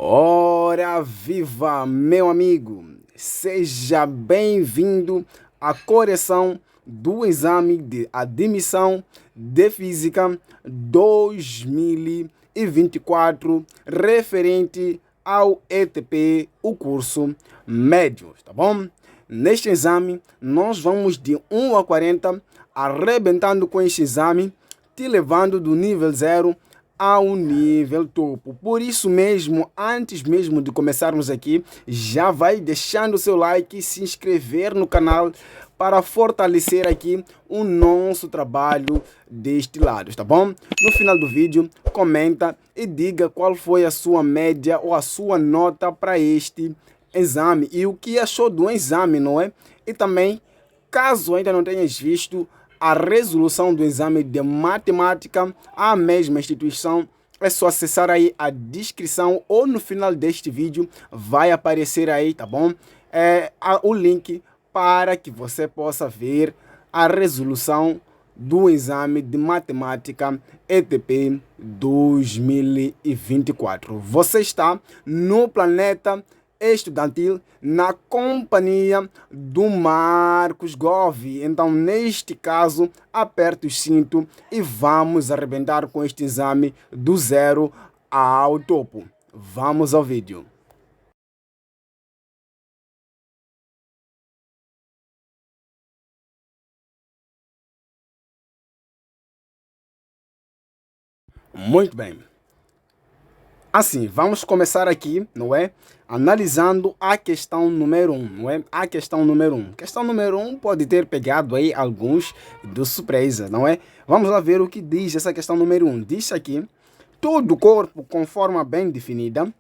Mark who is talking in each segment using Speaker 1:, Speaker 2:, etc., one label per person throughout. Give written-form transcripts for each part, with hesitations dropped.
Speaker 1: Ora viva, meu amigo! Seja bem-vindo à correção do exame de admissão de Física 2024 referente ao ETP, o curso médio, tá bom? Neste exame, nós vamos de 1 a 40, arrebentando com este exame, te levando do nível 0 ao nível topo. Por isso mesmo, antes mesmo de começarmos aqui, já vai deixando o seu like e se inscrever no canal para fortalecer aqui o nosso trabalho deste lado, tá bom? No final do vídeo, comenta e diga qual foi a sua média ou a sua nota para este exame e o que achou do exame, não é? E também, caso ainda não tenhas visto a resolução do exame de matemática, a mesma instituição, é só acessar aí a descrição ou no final deste vídeo vai aparecer aí, tá bom? O link para que você possa ver a resolução do exame de matemática ETP 2024. Você está no planeta estudantil na companhia do Marcos Gove. Então, neste caso, aperte o cinto e vamos arrebentar com este exame do zero ao topo. Vamos ao vídeo. Muito bem. Assim, vamos começar aqui, não é? Analisando a questão número 1, não é? A questão número 1. Questão número 1 pode ter pegado aí alguns de surpresa, não é? Vamos lá ver o que diz essa questão número 1. Diz aqui, todo corpo com forma bem definida,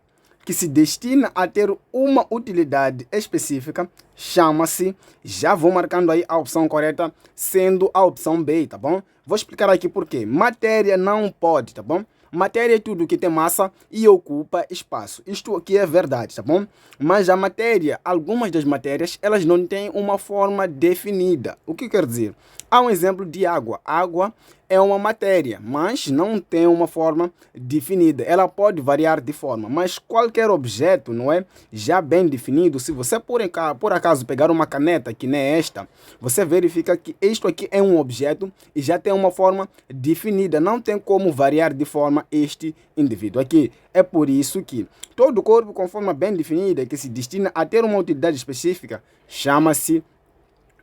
Speaker 1: que se destina a ter uma utilidade específica, chama-se, já vou marcando aí a opção correta, sendo a opção B, tá bom? Vou explicar aqui por quê. Matéria não pode, tá bom? Matéria é tudo que tem massa e ocupa espaço. Isto aqui é verdade, tá bom? Mas a matéria, algumas das matérias, elas não têm uma forma definida. O que quer dizer? Há um exemplo de água. Água é uma matéria, mas não tem uma forma definida. Ela pode variar de forma, mas qualquer objeto, não é? Já bem definido, se você por acaso pegar uma caneta que nem esta, você verifica que isto aqui é um objeto e já tem uma forma definida. Não tem como variar de forma este indivíduo aqui. É por isso que todo corpo com forma bem definida, que se destina a ter uma utilidade específica, chama-se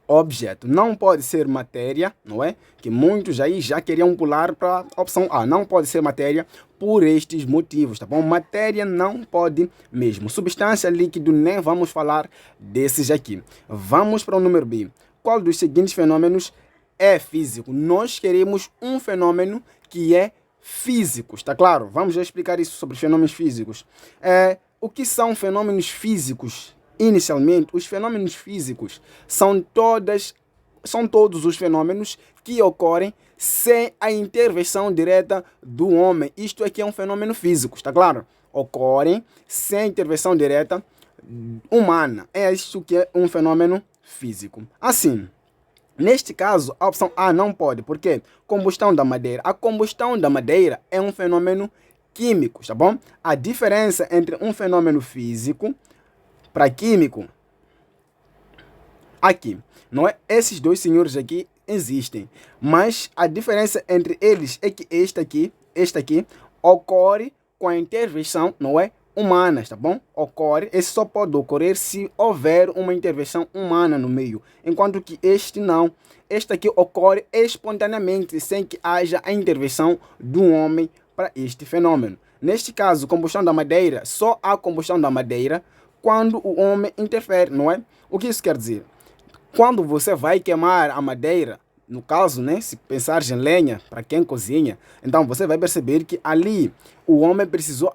Speaker 1: objeto. Não pode ser matéria, não é? Que muitos aí já queriam pular para a opção A. Não pode ser matéria por estes motivos, tá bom? Matéria não pode mesmo. Substância, líquido, nem vamos falar desses aqui. Vamos para o número B. Qual dos seguintes fenômenos é físico? Nós queremos um fenômeno que é físico, está claro? Vamos já explicar isso sobre fenômenos físicos. O que são fenômenos físicos? Inicialmente, os fenômenos físicos são todos os fenômenos que ocorrem sem a intervenção direta do homem. Isto aqui é um fenômeno físico, está claro? Ocorrem sem intervenção direta humana. É isto que é um fenômeno físico. Assim, neste caso, a opção A não pode, porque combustão da madeira. A combustão da madeira é um fenômeno químico, tá bom? A diferença entre um fenômeno físico para químico, aqui, não é? Esses dois senhores aqui existem, mas a diferença entre eles é que este aqui ocorre com a intervenção, não é? Humana, tá bom? Ocorre, esse só pode ocorrer se houver uma intervenção humana no meio, enquanto que este não. Este aqui ocorre espontaneamente, sem que haja a intervenção do homem para este fenômeno. Neste caso, combustão da madeira, só há combustão da madeira quando o homem interfere, não é? O que isso quer dizer? Quando você vai queimar a madeira, no caso, né, se pensares em lenha, para quem cozinha, então você vai perceber que ali o homem precisou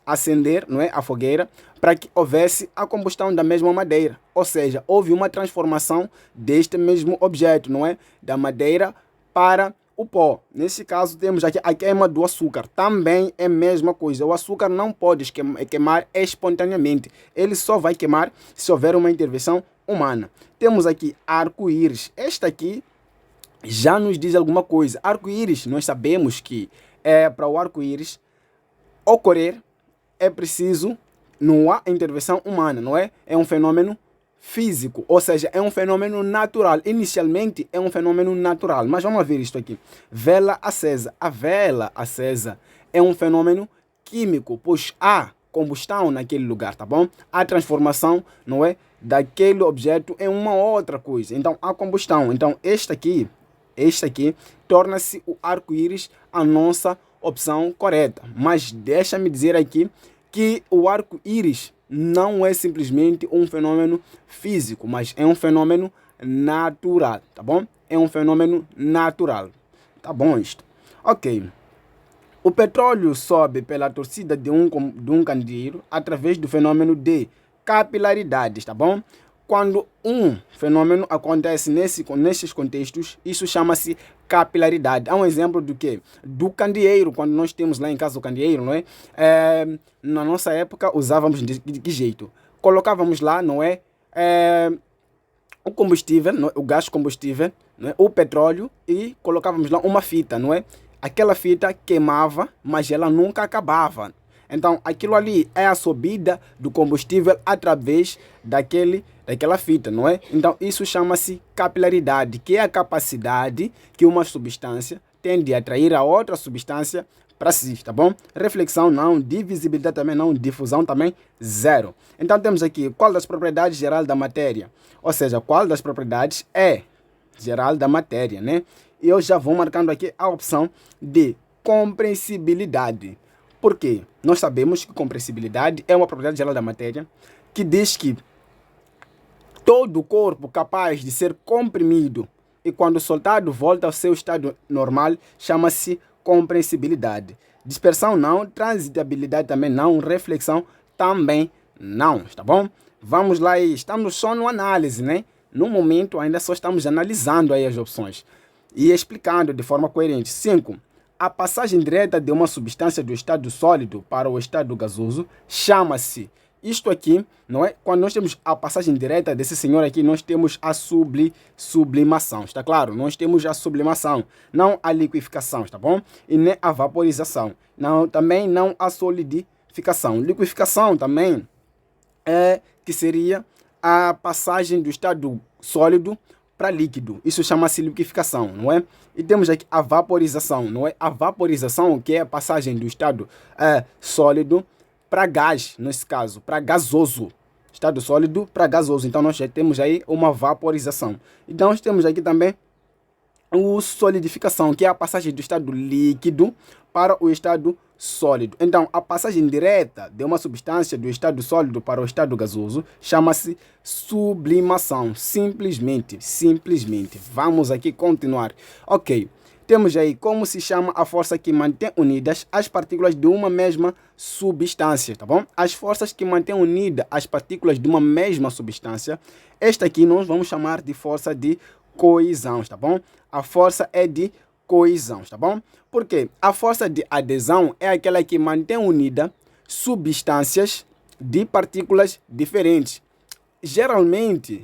Speaker 1: acender, não é, a fogueira para que houvesse a combustão da mesma madeira. Ou seja, houve uma transformação deste mesmo objeto, não é? Da madeira para o pó. Nesse caso, temos aqui a queima do açúcar. Também é a mesma coisa. O açúcar não pode queimar espontaneamente. Ele só vai queimar se houver uma intervenção humana. Temos aqui arco-íris. Esta aqui já nos diz alguma coisa. Arco-íris, nós sabemos que para o arco-íris ocorrer, é preciso, não há intervenção humana, não é? É um fenômeno físico, ou seja, é um fenômeno natural. Inicialmente é um fenômeno natural, mas vamos ver isto aqui. Vela acesa. A vela acesa é um fenômeno químico, pois há combustão naquele lugar, tá bom? Há transformação, não é? Daquele objeto em uma outra coisa. Então há combustão. Então este aqui torna-se o arco-íris a nossa opção correta. Mas deixa-me dizer aqui que o arco-íris não é simplesmente um fenômeno físico, mas é um fenômeno natural, tá bom? É um fenômeno natural. Tá bom isto? Ok. O petróleo sobe pela torcida de um candeeiro através do fenômeno de capilaridades, tá bom? Quando um fenômeno acontece nesses contextos, isso chama-se capilaridade. Há um exemplo do quê? Do candeeiro, quando nós temos lá em casa o candeeiro, não é? Na nossa época usávamos de que jeito? Colocávamos lá, não é? O combustível, não é? O gás combustível, não é? O petróleo e colocávamos lá uma fita, não é? Aquela fita queimava, mas ela nunca acabava. Então, aquilo ali é a subida do combustível através daquela fita, não é? Então, isso chama-se capilaridade, que é a capacidade que uma substância tem de atrair a outra substância para si, tá bom? Reflexão não, divisibilidade também não, difusão também zero. Então, temos aqui qual das propriedades gerais da matéria, ou seja, qual das propriedades é geral da matéria, né? E eu já vou marcando aqui a opção de compreensibilidade. Por quê? Nós sabemos que compreensibilidade é uma propriedade geral da matéria que diz que todo o corpo capaz de ser comprimido e quando soltado volta ao seu estado normal chama-se compreensibilidade. Dispersão não, transitabilidade também não, reflexão também não, tá bom? Vamos lá e estamos só no análise, né? No momento ainda só estamos analisando aí as opções e explicando de forma coerente. 5. A passagem direta de uma substância do estado sólido para o estado gasoso chama-se. Isto aqui, não é? Quando nós temos a passagem direta desse senhor aqui, nós temos a sublimação, está claro? Nós temos a sublimação, não a liquificação, está bom? E nem a vaporização, também não a solidificação. Liquificação também que seria a passagem do estado sólido para líquido. Isso chama-se liquificação, não é? E temos aqui a vaporização, não é? A vaporização, que é a passagem do estado sólido para gás, nesse caso, para gasoso. Estado sólido para gasoso. Então, nós já temos aí uma vaporização. Então, nós temos aqui também a solidificação, que é a passagem do estado líquido para o estado sólido. Então, a passagem direta de uma substância do estado sólido para o estado gasoso chama-se sublimação. Simplesmente. Vamos aqui continuar. Ok. Temos aí como se chama a força que mantém unidas as partículas de uma mesma substância, tá bom? As forças que mantêm unidas as partículas de uma mesma substância, esta aqui nós vamos chamar de força de coesão, tá bom? A força é de coesão, tá bom? Porque a força de adesão é aquela que mantém unida substâncias de partículas diferentes. Geralmente,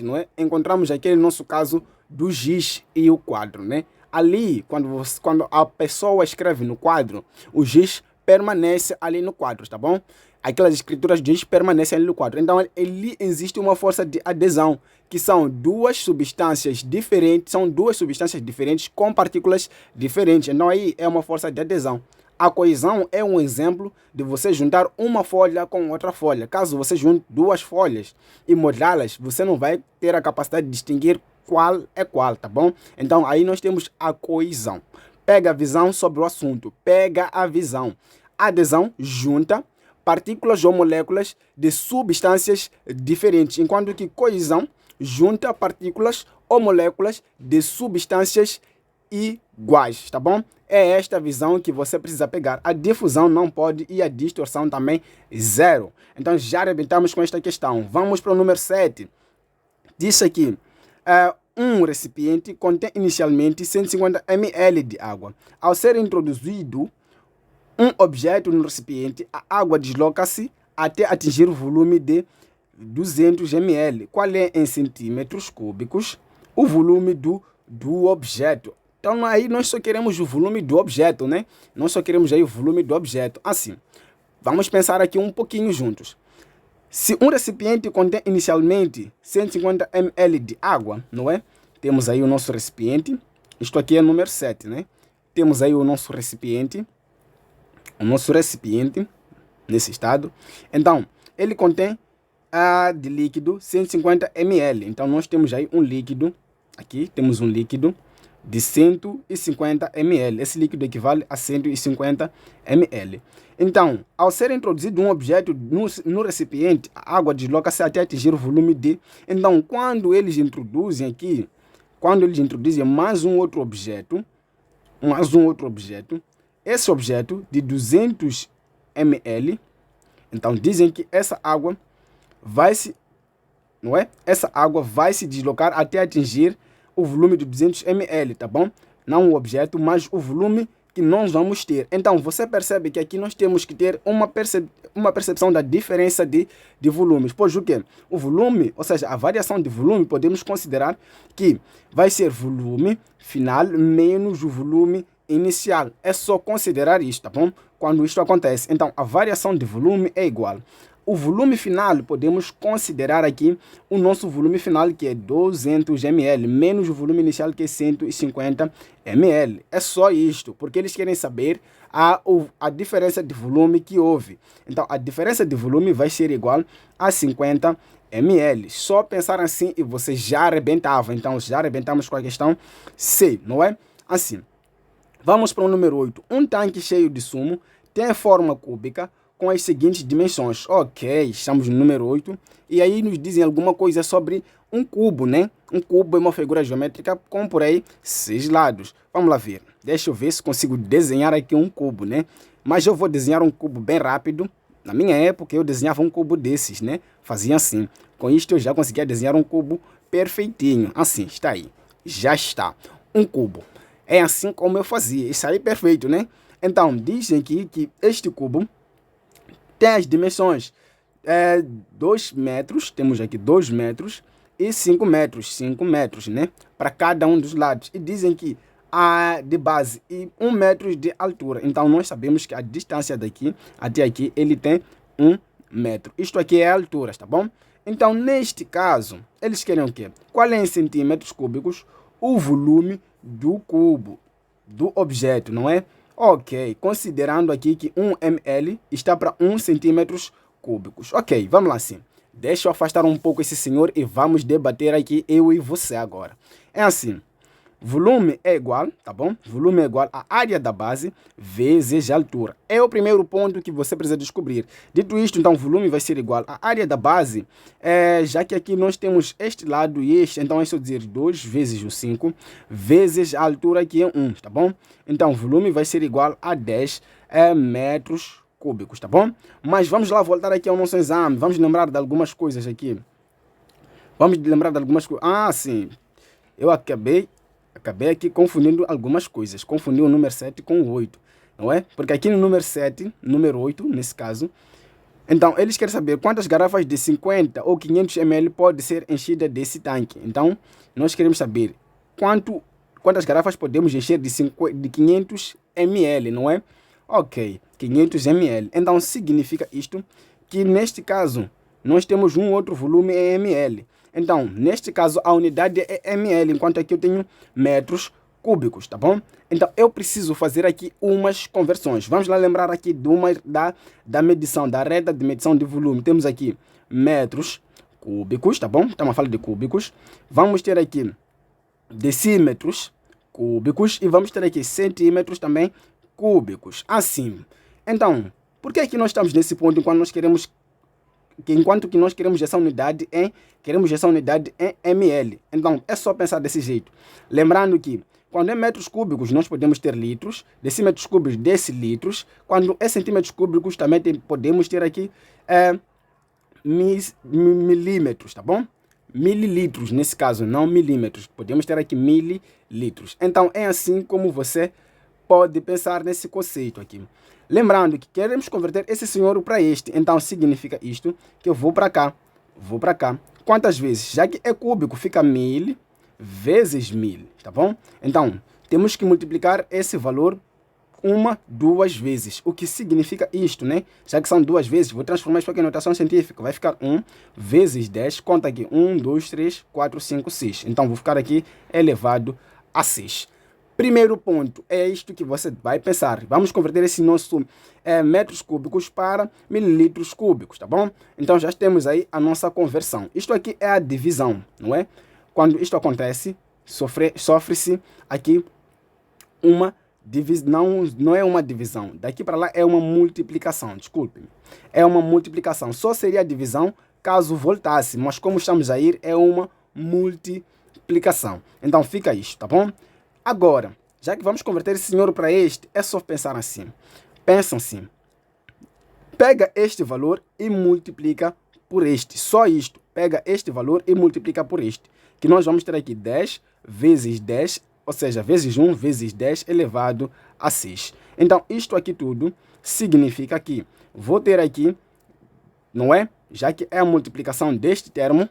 Speaker 1: não é? Encontramos aquele nosso caso do giz e o quadro, né? Ali, quando a pessoa escreve no quadro, o giz permanece ali no quadro, tá bom? Aquelas escrituras de giz permanecem ali no quadro. Então, ali existe uma força de adesão, que são duas substâncias diferentes, com partículas diferentes. Então, aí é uma força de adesão. A coesão é um exemplo de você juntar uma folha com outra folha. Caso você junte duas folhas e modelá-las, você não vai ter a capacidade de distinguir qual é qual, tá bom? Então, aí nós temos a coesão. Pega a visão sobre o assunto. Pega a visão. Adesão junta partículas ou moléculas de substâncias diferentes, enquanto que coesão junta partículas ou moléculas de substâncias iguais, tá bom? É esta visão que você precisa pegar. A difusão não pode e a distorção também zero. Então já arrebentamos com esta questão. Vamos para o número 7. Diz aqui, um recipiente contém inicialmente 150 ml de água. Ao ser introduzido um objeto no recipiente, a água desloca-se até atingir o volume de 200 ml. Qual é em centímetros cúbicos o volume do objeto? Então aí nós só queremos o volume do objeto, né? Nós só queremos aí o volume do objeto. Assim, vamos pensar aqui um pouquinho juntos. Se um recipiente contém inicialmente 150 ml de água, não é? Temos aí o nosso recipiente. Isto aqui é número 7, né? Temos aí o nosso recipiente. O nosso recipiente, nesse estado. Então, ele contém de líquido 150 ml. Então, nós temos aí um líquido. Aqui temos um líquido de 150 ml. Esse líquido equivale a 150 ml. Então, ao ser introduzido um objeto no recipiente, a água desloca-se até atingir o volume de... Então, quando eles introduzem mais um outro objeto, esse objeto de 200 ml, então dizem que essa água vai se deslocar até atingir o volume de 200 ml, tá bom? Não o objeto, mas o volume que nós vamos ter. Então, você percebe que aqui nós temos que ter uma percepção da diferença de volumes. Pois o quê? O volume, ou seja, a variação de volume, podemos considerar que vai ser volume final menos o volume inicial. É só considerar isto, tá bom? Quando isto acontece. Então, a variação de volume é igual. O volume final, podemos considerar aqui o nosso volume final, que é 200 ml, menos o volume inicial, que é 150 ml. É só isto, porque eles querem saber a diferença de volume que houve. Então, a diferença de volume vai ser igual a 50 ml. Só pensar assim e você já arrebentava. Então, já arrebentamos com a questão C, não é? Assim, vamos para o número 8. Um tanque cheio de sumo tem forma cúbica com as seguintes dimensões. Ok, estamos no número 8. E aí nos dizem alguma coisa sobre um cubo, né? Um cubo é uma figura geométrica com por aí 6 lados. Vamos lá ver. Deixa eu ver se consigo desenhar aqui um cubo, né? Mas eu vou desenhar um cubo bem rápido. Na minha época eu desenhava um cubo desses, né? Fazia assim. Com isto eu já conseguia desenhar um cubo perfeitinho. Assim, está aí. Já está. Um cubo. É assim como eu fazia. Isso aí é perfeito, né? Então, dizem aqui que este cubo tem as dimensões 2 metros, temos aqui 2 metros e 5 metros, né? Para cada um dos lados. E dizem que de base e 1 metro de altura. Então, nós sabemos que a distância daqui até aqui, ele tem 1 metro. Isto aqui é a altura, tá bom? Então, neste caso, eles querem o quê? Qual é em centímetros cúbicos o volume do cubo, do objeto, não é? Ok, considerando aqui que 1 ml está para 1 centímetros cúbicos. Ok, vamos lá sim. Deixa eu afastar um pouco esse senhor e vamos debater aqui eu e você agora. É assim, volume é igual, tá bom? Volume é igual à área da base vezes a altura. É o primeiro ponto que você precisa descobrir. Dito isto, então, volume vai ser igual à área da base, já que aqui nós temos este lado e este, então é só dizer 2 vezes o 5 vezes a altura, que é 1, tá bom? Então, volume vai ser igual a 10 metros cúbicos, tá bom? Mas vamos lá voltar aqui ao nosso exame. Vamos lembrar de algumas coisas aqui. Sim. Eu acabei aqui confundindo algumas coisas. Confundi o número 7 com o 8, não é? Porque aqui no número 7, número 8, nesse caso, então eles querem saber quantas garrafas de 50 ou 500 ml pode ser enchida desse tanque. Então, nós queremos saber quantas garrafas podemos encher de 500 ml, não é? Ok, 500 ml. Então, significa isto que, neste caso, nós temos um outro volume em ml. Então, neste caso, a unidade é ml, enquanto aqui eu tenho metros cúbicos, tá bom? Então, eu preciso fazer aqui umas conversões. Vamos lá lembrar aqui da medição, da reta de medição de volume. Temos aqui metros cúbicos, tá bom? Estamos a falar de cúbicos. Vamos ter aqui decímetros cúbicos e vamos ter aqui centímetros também cúbicos. Assim. Então, por que aqui nós estamos nesse ponto enquanto que nós queremos essa unidade em ml. Então, é só pensar desse jeito. Lembrando que quando é metros cúbicos, nós podemos ter litros, decímetros cúbicos, decilitros. Quando é centímetros cúbicos, também podemos ter aqui milímetros, tá bom? Mililitros, nesse caso, não milímetros. Podemos ter aqui mililitros. Então, é assim como você pode pensar nesse conceito aqui. Lembrando que queremos converter esse senhor para este. Então, significa isto, que eu vou para cá. Quantas vezes? Já que é cúbico, fica 1000 vezes 1000, tá bom? Então, temos que multiplicar esse valor duas vezes. O que significa isto, né? Já que são duas vezes, vou transformar isso aqui em notação científica. Vai ficar 1 vezes 10. Conta aqui. 1, 2, 3, 4, 5, 6. Então, vou ficar aqui elevado a 6. Primeiro ponto, é isto que você vai pensar. Vamos converter esse nosso metros cúbicos para mililitros cúbicos, tá bom? Então, já temos aí a nossa conversão. Isto aqui é a divisão, não é? Quando isto acontece, sofre-se aqui uma divisão, não é uma divisão. Daqui para lá é uma multiplicação, desculpe-me. É uma multiplicação. Só seria divisão caso voltasse, mas como estamos a ir, é uma multiplicação. Então, fica isto, tá bom? Agora, já que vamos converter esse senhor para este, é só pensar assim. Pensa assim. Pega este valor e multiplica por este. Só isto. Pega este valor e multiplica por este. Que nós vamos ter aqui 10 vezes 10, ou seja, vezes 1 vezes 10 elevado a 6. Então, isto aqui tudo significa que vou ter aqui, não é? Já que é a multiplicação deste termo,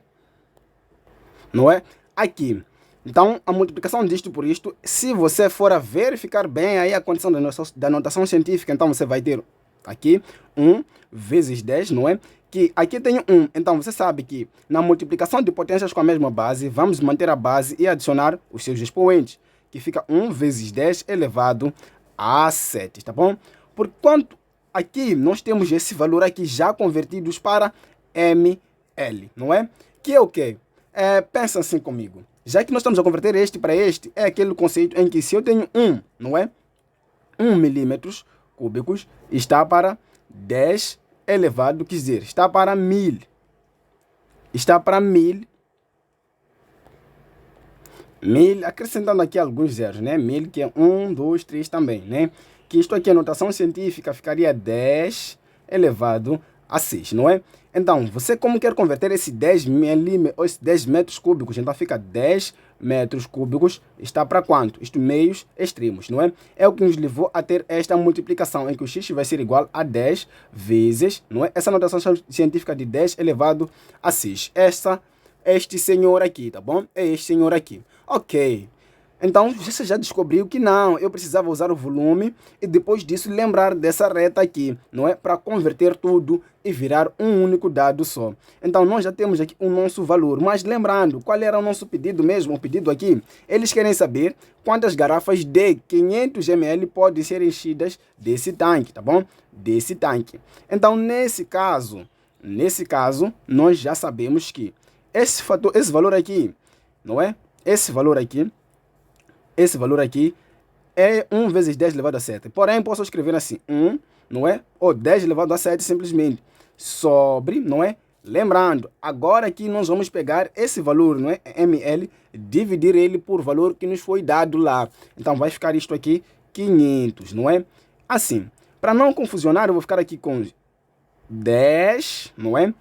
Speaker 1: não é? Aqui. Então, a multiplicação disto por isto, se você for a verificar bem aí a condição da notação científica, então você vai ter aqui 1 vezes 10, não é? Que aqui tem 1, então você sabe que na multiplicação de potências com a mesma base, vamos manter a base e adicionar os seus expoentes, que fica 1 vezes 10 elevado a 7, tá bom? Porquanto aqui nós temos esse valor aqui já convertidos para ml, não é? Que é o quê? Pensa assim comigo. Já que nós estamos a converter este para este, é aquele conceito em que se eu tenho 1, não é? 1 milímetros cúbicos está para 10 elevado, quer dizer, está para 1000. Está para 1000. 1000, acrescentando aqui alguns zeros, né? 1000 que é 1, 2, 3 também, né? Que isto aqui, a notação científica, ficaria 10 elevado a 6, não é? Então, você como quer converter esse 10 metros cúbicos? Então, fica 10 metros cúbicos, está para quanto? Isto meios extremos, não é? É o que nos levou a ter esta multiplicação, em que o x vai ser igual a 10 vezes, não é? Essa notação científica de 10 elevado a 6. Este senhor aqui, tá bom? É este senhor aqui. Ok. Então, você já descobriu que não, eu precisava usar o volume e depois disso lembrar dessa reta aqui, não é? Para converter tudo e virar um único dado só. Então, nós já temos aqui o nosso valor, mas lembrando, qual era o nosso pedido mesmo? O pedido aqui, eles querem saber quantas garrafas de 500 ml podem ser enchidas desse tanque, tá bom? Desse tanque. Então, nesse caso, nós já sabemos que esse valor aqui, não é? Esse valor aqui é 1 vezes 10 elevado a 7. Porém, posso escrever assim, 1, não é? Ou 10 elevado a 7 simplesmente. Sobre, não é? Lembrando, agora aqui nós vamos pegar esse valor, não é? ml, dividir ele por valor que nos foi dado lá. Então, vai ficar isto aqui, 500, não é? Assim, para não confusionar, eu vou ficar aqui com 10, não é?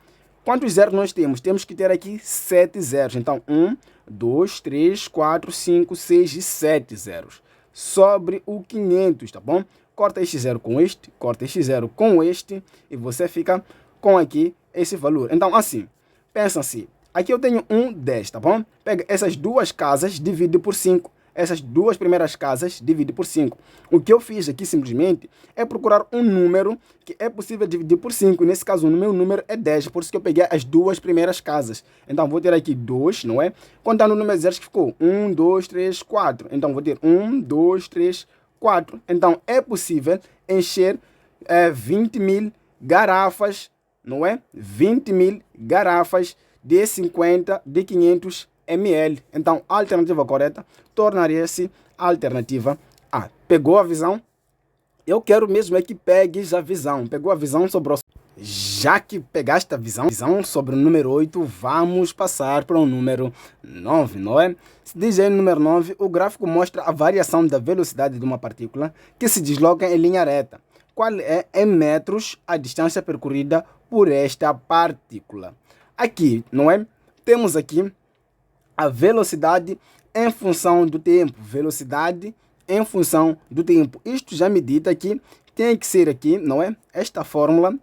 Speaker 1: Quantos zeros nós temos? Temos que ter aqui 7 zeros. Então, 1, 2, 3, 4, 5, 6 e 7 zeros. Sobre o 500, tá bom? Corta este zero com este, corta este zero com este e você fica com aqui esse valor. Então, assim, pensa assim. Aqui eu tenho 10, tá bom? Pega essas duas casas, divide por 5. Essas duas primeiras casas, divide por 5. O que eu fiz aqui simplesmente é procurar um número que é possível dividir por 5. Nesse caso, o meu número é 10, por isso que eu peguei as duas primeiras casas. Então, vou ter aqui 2, não é? Contando o número de zeros que ficou 1, 2, 3, 4. Então, vou ter 1, 2, 3, 4. Então, é possível encher 20 mil garrafas, não é? 20 mil garrafas de 500 ml. Então, a alternativa correta tornaria-se a alternativa A. Pegou a visão? Eu quero mesmo é que pegues a visão. Pegou a visão sobre o... Já que pegaste a visão sobre o número 8, vamos passar para o número 9, não é? Se diz aí no número 9, o gráfico mostra a variação da velocidade de uma partícula que se desloca em linha reta. Qual é em metros a distância percorrida por esta partícula? Aqui, não é? Temos aqui a velocidade em função do tempo. Velocidade em função do tempo. Isto já me dita que tem que ser aqui, não é? Esta fórmula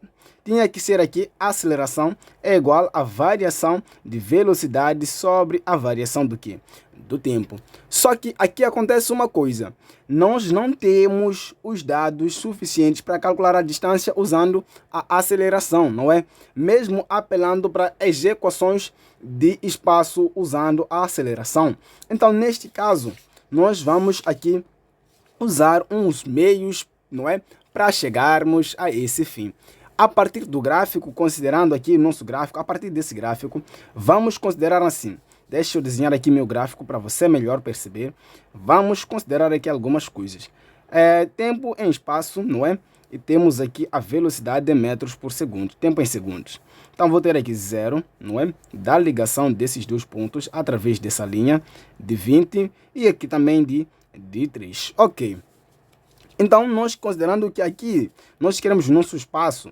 Speaker 1: tinha que ser aqui, a aceleração é igual à variação de velocidade sobre a variação do quê? do tempo. Só que aqui acontece uma coisa. Nós não temos os dados suficientes para calcular a distância usando a aceleração, não é? Mesmo apelando para as equações de espaço usando a aceleração. Então, neste caso, nós vamos aqui usar uns meios, não é? Para chegarmos a esse fim. A partir do gráfico, considerando aqui nosso gráfico, a partir desse gráfico, vamos considerar assim. Deixa eu desenhar aqui meu gráfico para você melhor perceber. Vamos considerar aqui algumas coisas. Tempo em espaço, não é? E temos aqui a velocidade em metros por segundo, tempo em segundos. Então, vou ter aqui 0, não é? Da ligação desses dois pontos através dessa linha de 20 e aqui também de 3. Ok. Então, nós considerando que aqui nós queremos nosso espaço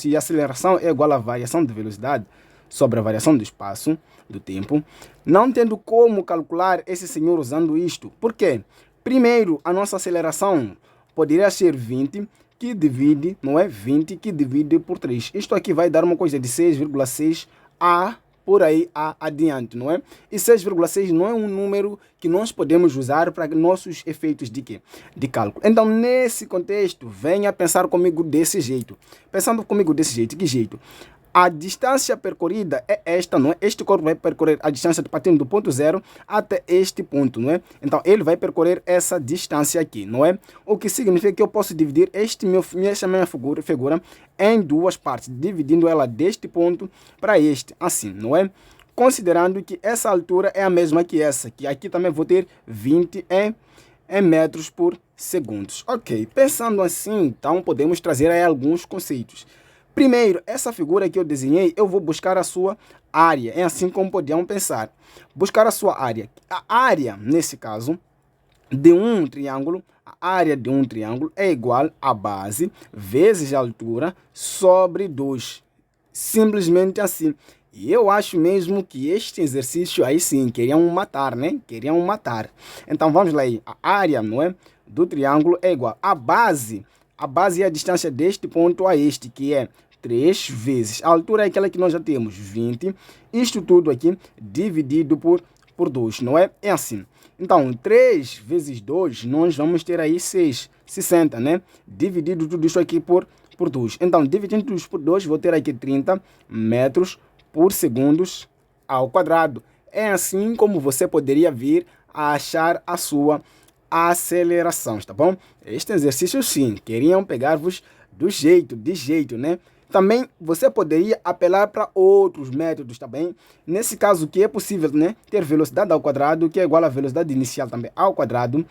Speaker 1: e a aceleração é igual à variação de velocidade sobre a variação do espaço, do tempo, não tendo como calcular esse senhor usando isto. Por quê? Primeiro, a nossa aceleração poderia ser 20, que divide, não é? 20 que divide por 3. Isto aqui vai dar uma coisa de 6,6 a por aí adiante, não é? E 6,6 não é um número que nós podemos usar para nossos efeitos de quê? De cálculo. Então, nesse contexto, venha pensar comigo desse jeito. Pensando comigo desse jeito, que jeito? A distância percorrida é esta, não é? Este corpo vai percorrer a distância partindo do ponto 0 até este ponto, não é? Então, ele vai percorrer essa distância aqui, não é? O que significa que eu posso dividir esta minha figura em duas partes, dividindo ela deste ponto para este, assim, não é? Considerando que essa altura é a mesma que essa, que aqui também vou ter 20 em metros por segundo. Ok, pensando assim, então, podemos trazer aí alguns conceitos. Primeiro, essa figura que eu desenhei, eu vou buscar a sua área. É assim como podíamos pensar. Buscar a sua área. A área, nesse caso, de um triângulo, a área de um triângulo é igual a base vezes a altura sobre 2. Simplesmente assim. E eu acho mesmo que este exercício aí sim, queriam matar, né? Queriam matar. Então, vamos lá aí. A área, não é? Do triângulo é igual a base. A base é a distância deste ponto a este, que é 3 vezes. A altura é aquela que nós já temos, 20. Isto tudo aqui dividido por 2, não é? É assim. Então, 3 vezes 2, nós vamos ter aí 6, 60, né? Dividido tudo isso aqui por 2. Então, dividindo tudo isso por 2, vou ter aqui 30 metros por segundos ao quadrado. É assim como você poderia vir a achar a sua aceleração, tá bom? Este exercício, sim, queriam pegar-vos de jeito, né? Também você poderia apelar para outros métodos também. Nesse caso, que é possível, né, ter velocidade ao quadrado, que é igual à velocidade inicial também ao quadrado,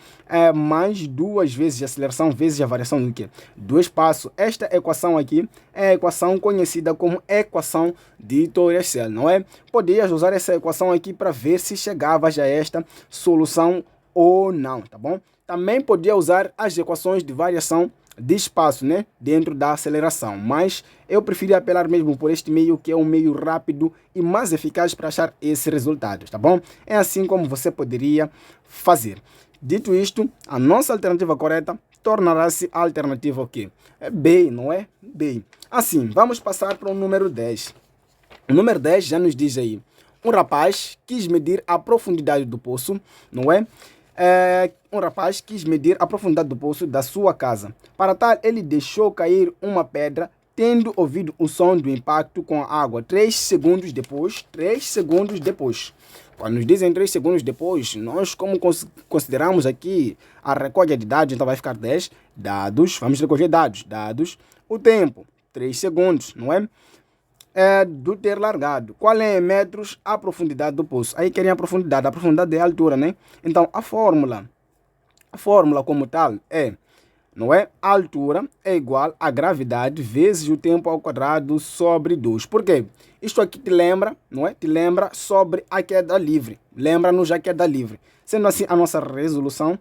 Speaker 1: mais 2 vezes a aceleração vezes a variação do quê? Do espaço. Esta equação aqui é a equação conhecida como equação de Torres-Cell, não é? Poderias usar essa equação aqui para ver se chegavas a esta solução ou não, tá bom? Também podia usar as equações de variação de espaço, né, dentro da aceleração, mas eu preferi apelar mesmo por este meio, que é um meio rápido e mais eficaz para achar esses resultados, tá bom? É assim como você poderia fazer. Dito isto, a nossa alternativa correta tornará-se a alternativa o quê? É B, não é? B. Assim, vamos passar para o número 10. O número 10 já nos diz aí: um rapaz quis medir a profundidade do poço, não é? Um rapaz quis medir a profundidade do poço da sua casa. Para tal, ele deixou cair uma pedra, tendo ouvido o som do impacto com a água 3 segundos depois. 3 segundos depois. Quando nos dizem 3 segundos depois, nós como consideramos aqui a recolha de dados, então vai ficar 10 dados. Vamos recolher dados. O tempo, 3 segundos, não é? Do ter largado. Qual é em metros a profundidade do poço? Aí querem a profundidade é a altura, né? Então, a fórmula como tal é, não é? A altura é igual a gravidade vezes o tempo ao quadrado sobre 2. Por quê? Isto aqui te lembra, não é? Te lembra sobre a queda livre. Lembra-nos a queda livre. Sendo assim, a nossa resolução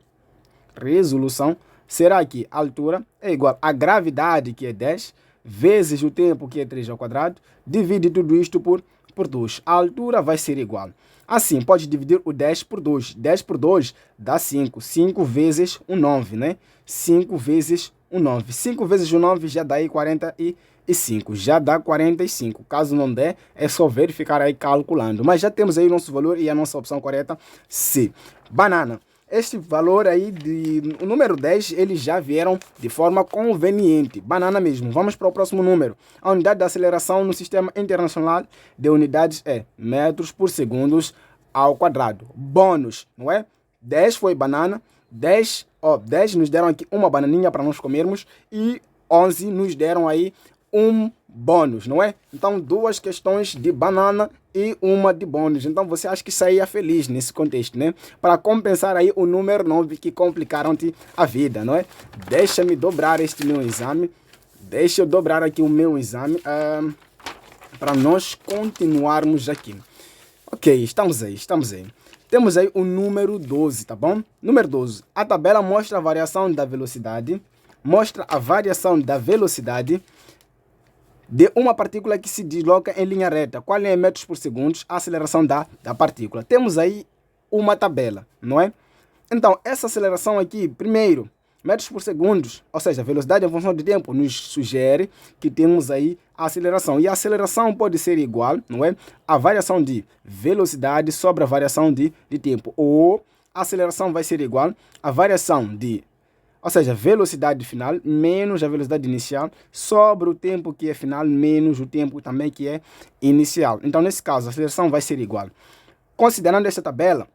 Speaker 1: será que a altura é igual a gravidade, que é 10, vezes o tempo, que é 3 ao quadrado, divide tudo isto por por 2. A altura vai ser igual. Assim, pode dividir o 10 por 2. 10 por 2 dá 5. 5 vezes o 9, né? 5 vezes o 9. 5 vezes o 9 já dá aí 45. Já dá 45. Caso não der, é só verificar aí calculando. Mas já temos aí o nosso valor e a nossa opção correta, C. Banana. Este valor aí, o número 10, eles já vieram de forma conveniente. Banana mesmo. Vamos para o próximo número. A unidade de aceleração no Sistema Internacional de Unidades é metros por segundos ao quadrado. Bônus, não é? 10 foi banana. 10 nos deram aqui uma bananinha para nós comermos. E 11 nos deram aí um bônus, não é? Então, 2 questões de banana e uma de bônus. Então, você acha que saía feliz nesse contexto, né? Para compensar aí o número 9 que complicaram-te a vida, não é? Deixa-me dobrar este meu exame. Deixa eu dobrar aqui o meu exame para nós continuarmos aqui. Ok, estamos aí. Temos aí o número 12, tá bom? Número 12. A tabela mostra a variação da velocidade. De uma partícula que se desloca em linha reta. Qual é em metros por segundo a aceleração da partícula? Temos aí uma tabela, não é? Então, essa aceleração aqui, primeiro, metros por segundo, ou seja, a velocidade em função de tempo, nos sugere que temos aí a aceleração. E a aceleração pode ser igual, não é? A variação de velocidade sobre a variação de tempo. Ou a aceleração vai ser igual à variação de... Ou seja, velocidade final menos a velocidade inicial sobre o tempo que é final menos o tempo também que é inicial. Então, nesse caso, a aceleração vai ser igual. Considerando esta tabela,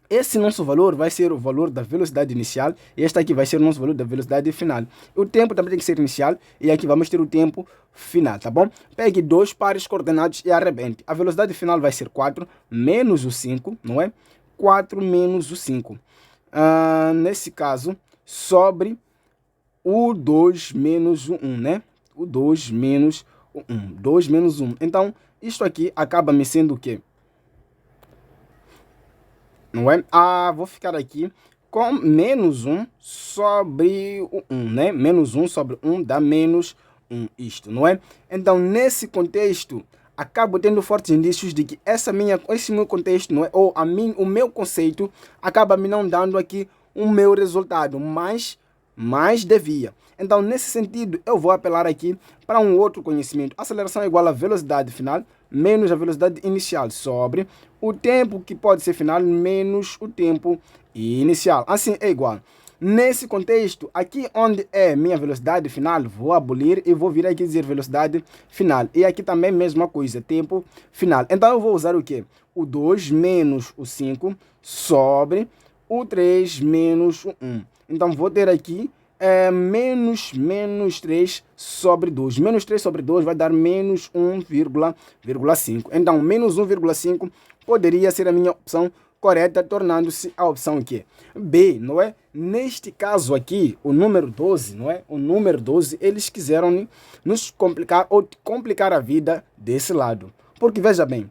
Speaker 1: esse nosso valor vai ser o valor da velocidade inicial e este aqui vai ser o nosso valor da velocidade final. O tempo também tem que ser inicial e aqui vamos ter o tempo final, tá bom? Pegue 2 pares coordenados e arrebente. A velocidade final vai ser 4 menos o 5, não é? 4 menos o 5. Nesse caso... sobre o 2 menos o 1, né? O 2 menos o 1. 2 menos 1. Então, isto aqui acaba me sendo o quê? Não é? Vou ficar aqui com menos 1 sobre o 1, né? Menos 1 sobre 1 dá menos 1, isto, não é? Então, nesse contexto, acabo tendo fortes indícios de que esse meu contexto, não é? Ou o meu conceito acaba me não dando aqui o meu resultado, mas devia. Então, nesse sentido, eu vou apelar aqui para um outro conhecimento. Aceleração é igual à velocidade final menos a velocidade inicial sobre o tempo que pode ser final menos o tempo inicial. Assim é igual. Nesse contexto, aqui onde é minha velocidade final, vou abolir e vou vir aqui dizer velocidade final. E aqui também mesma coisa, tempo final. Então, eu vou usar o quê? O 2 menos o 5 sobre... o 3 menos o 1. Então, vou ter aqui menos 3 sobre 2. Menos 3 sobre 2 vai dar menos 1,5. Então, menos 1,5 poderia ser a minha opção correta, tornando-se a opção aqui B, não é? Neste caso aqui, o número 12, não é? O número 12, eles quiseram nos complicar ou complicar a vida desse lado. Porque, veja bem,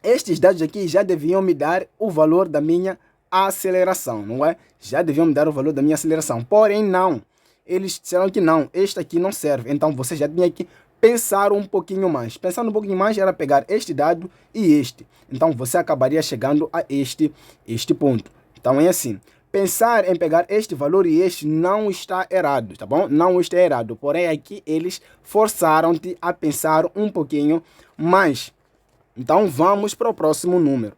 Speaker 1: estes dados aqui já deviam me dar o valor da minha aceleração, não é? Já deviam me dar o valor da minha aceleração. Porém, não. Eles disseram que não, este aqui não serve. Então, você já tinha que pensar um pouquinho mais. Pensar um pouquinho mais era pegar este dado e este. Então, você acabaria chegando a este ponto. Então, é assim. Pensar em pegar este valor e este não está errado, tá bom? Não está errado. Porém, aqui eles forçaram-te a pensar um pouquinho mais. Então, vamos para o próximo número.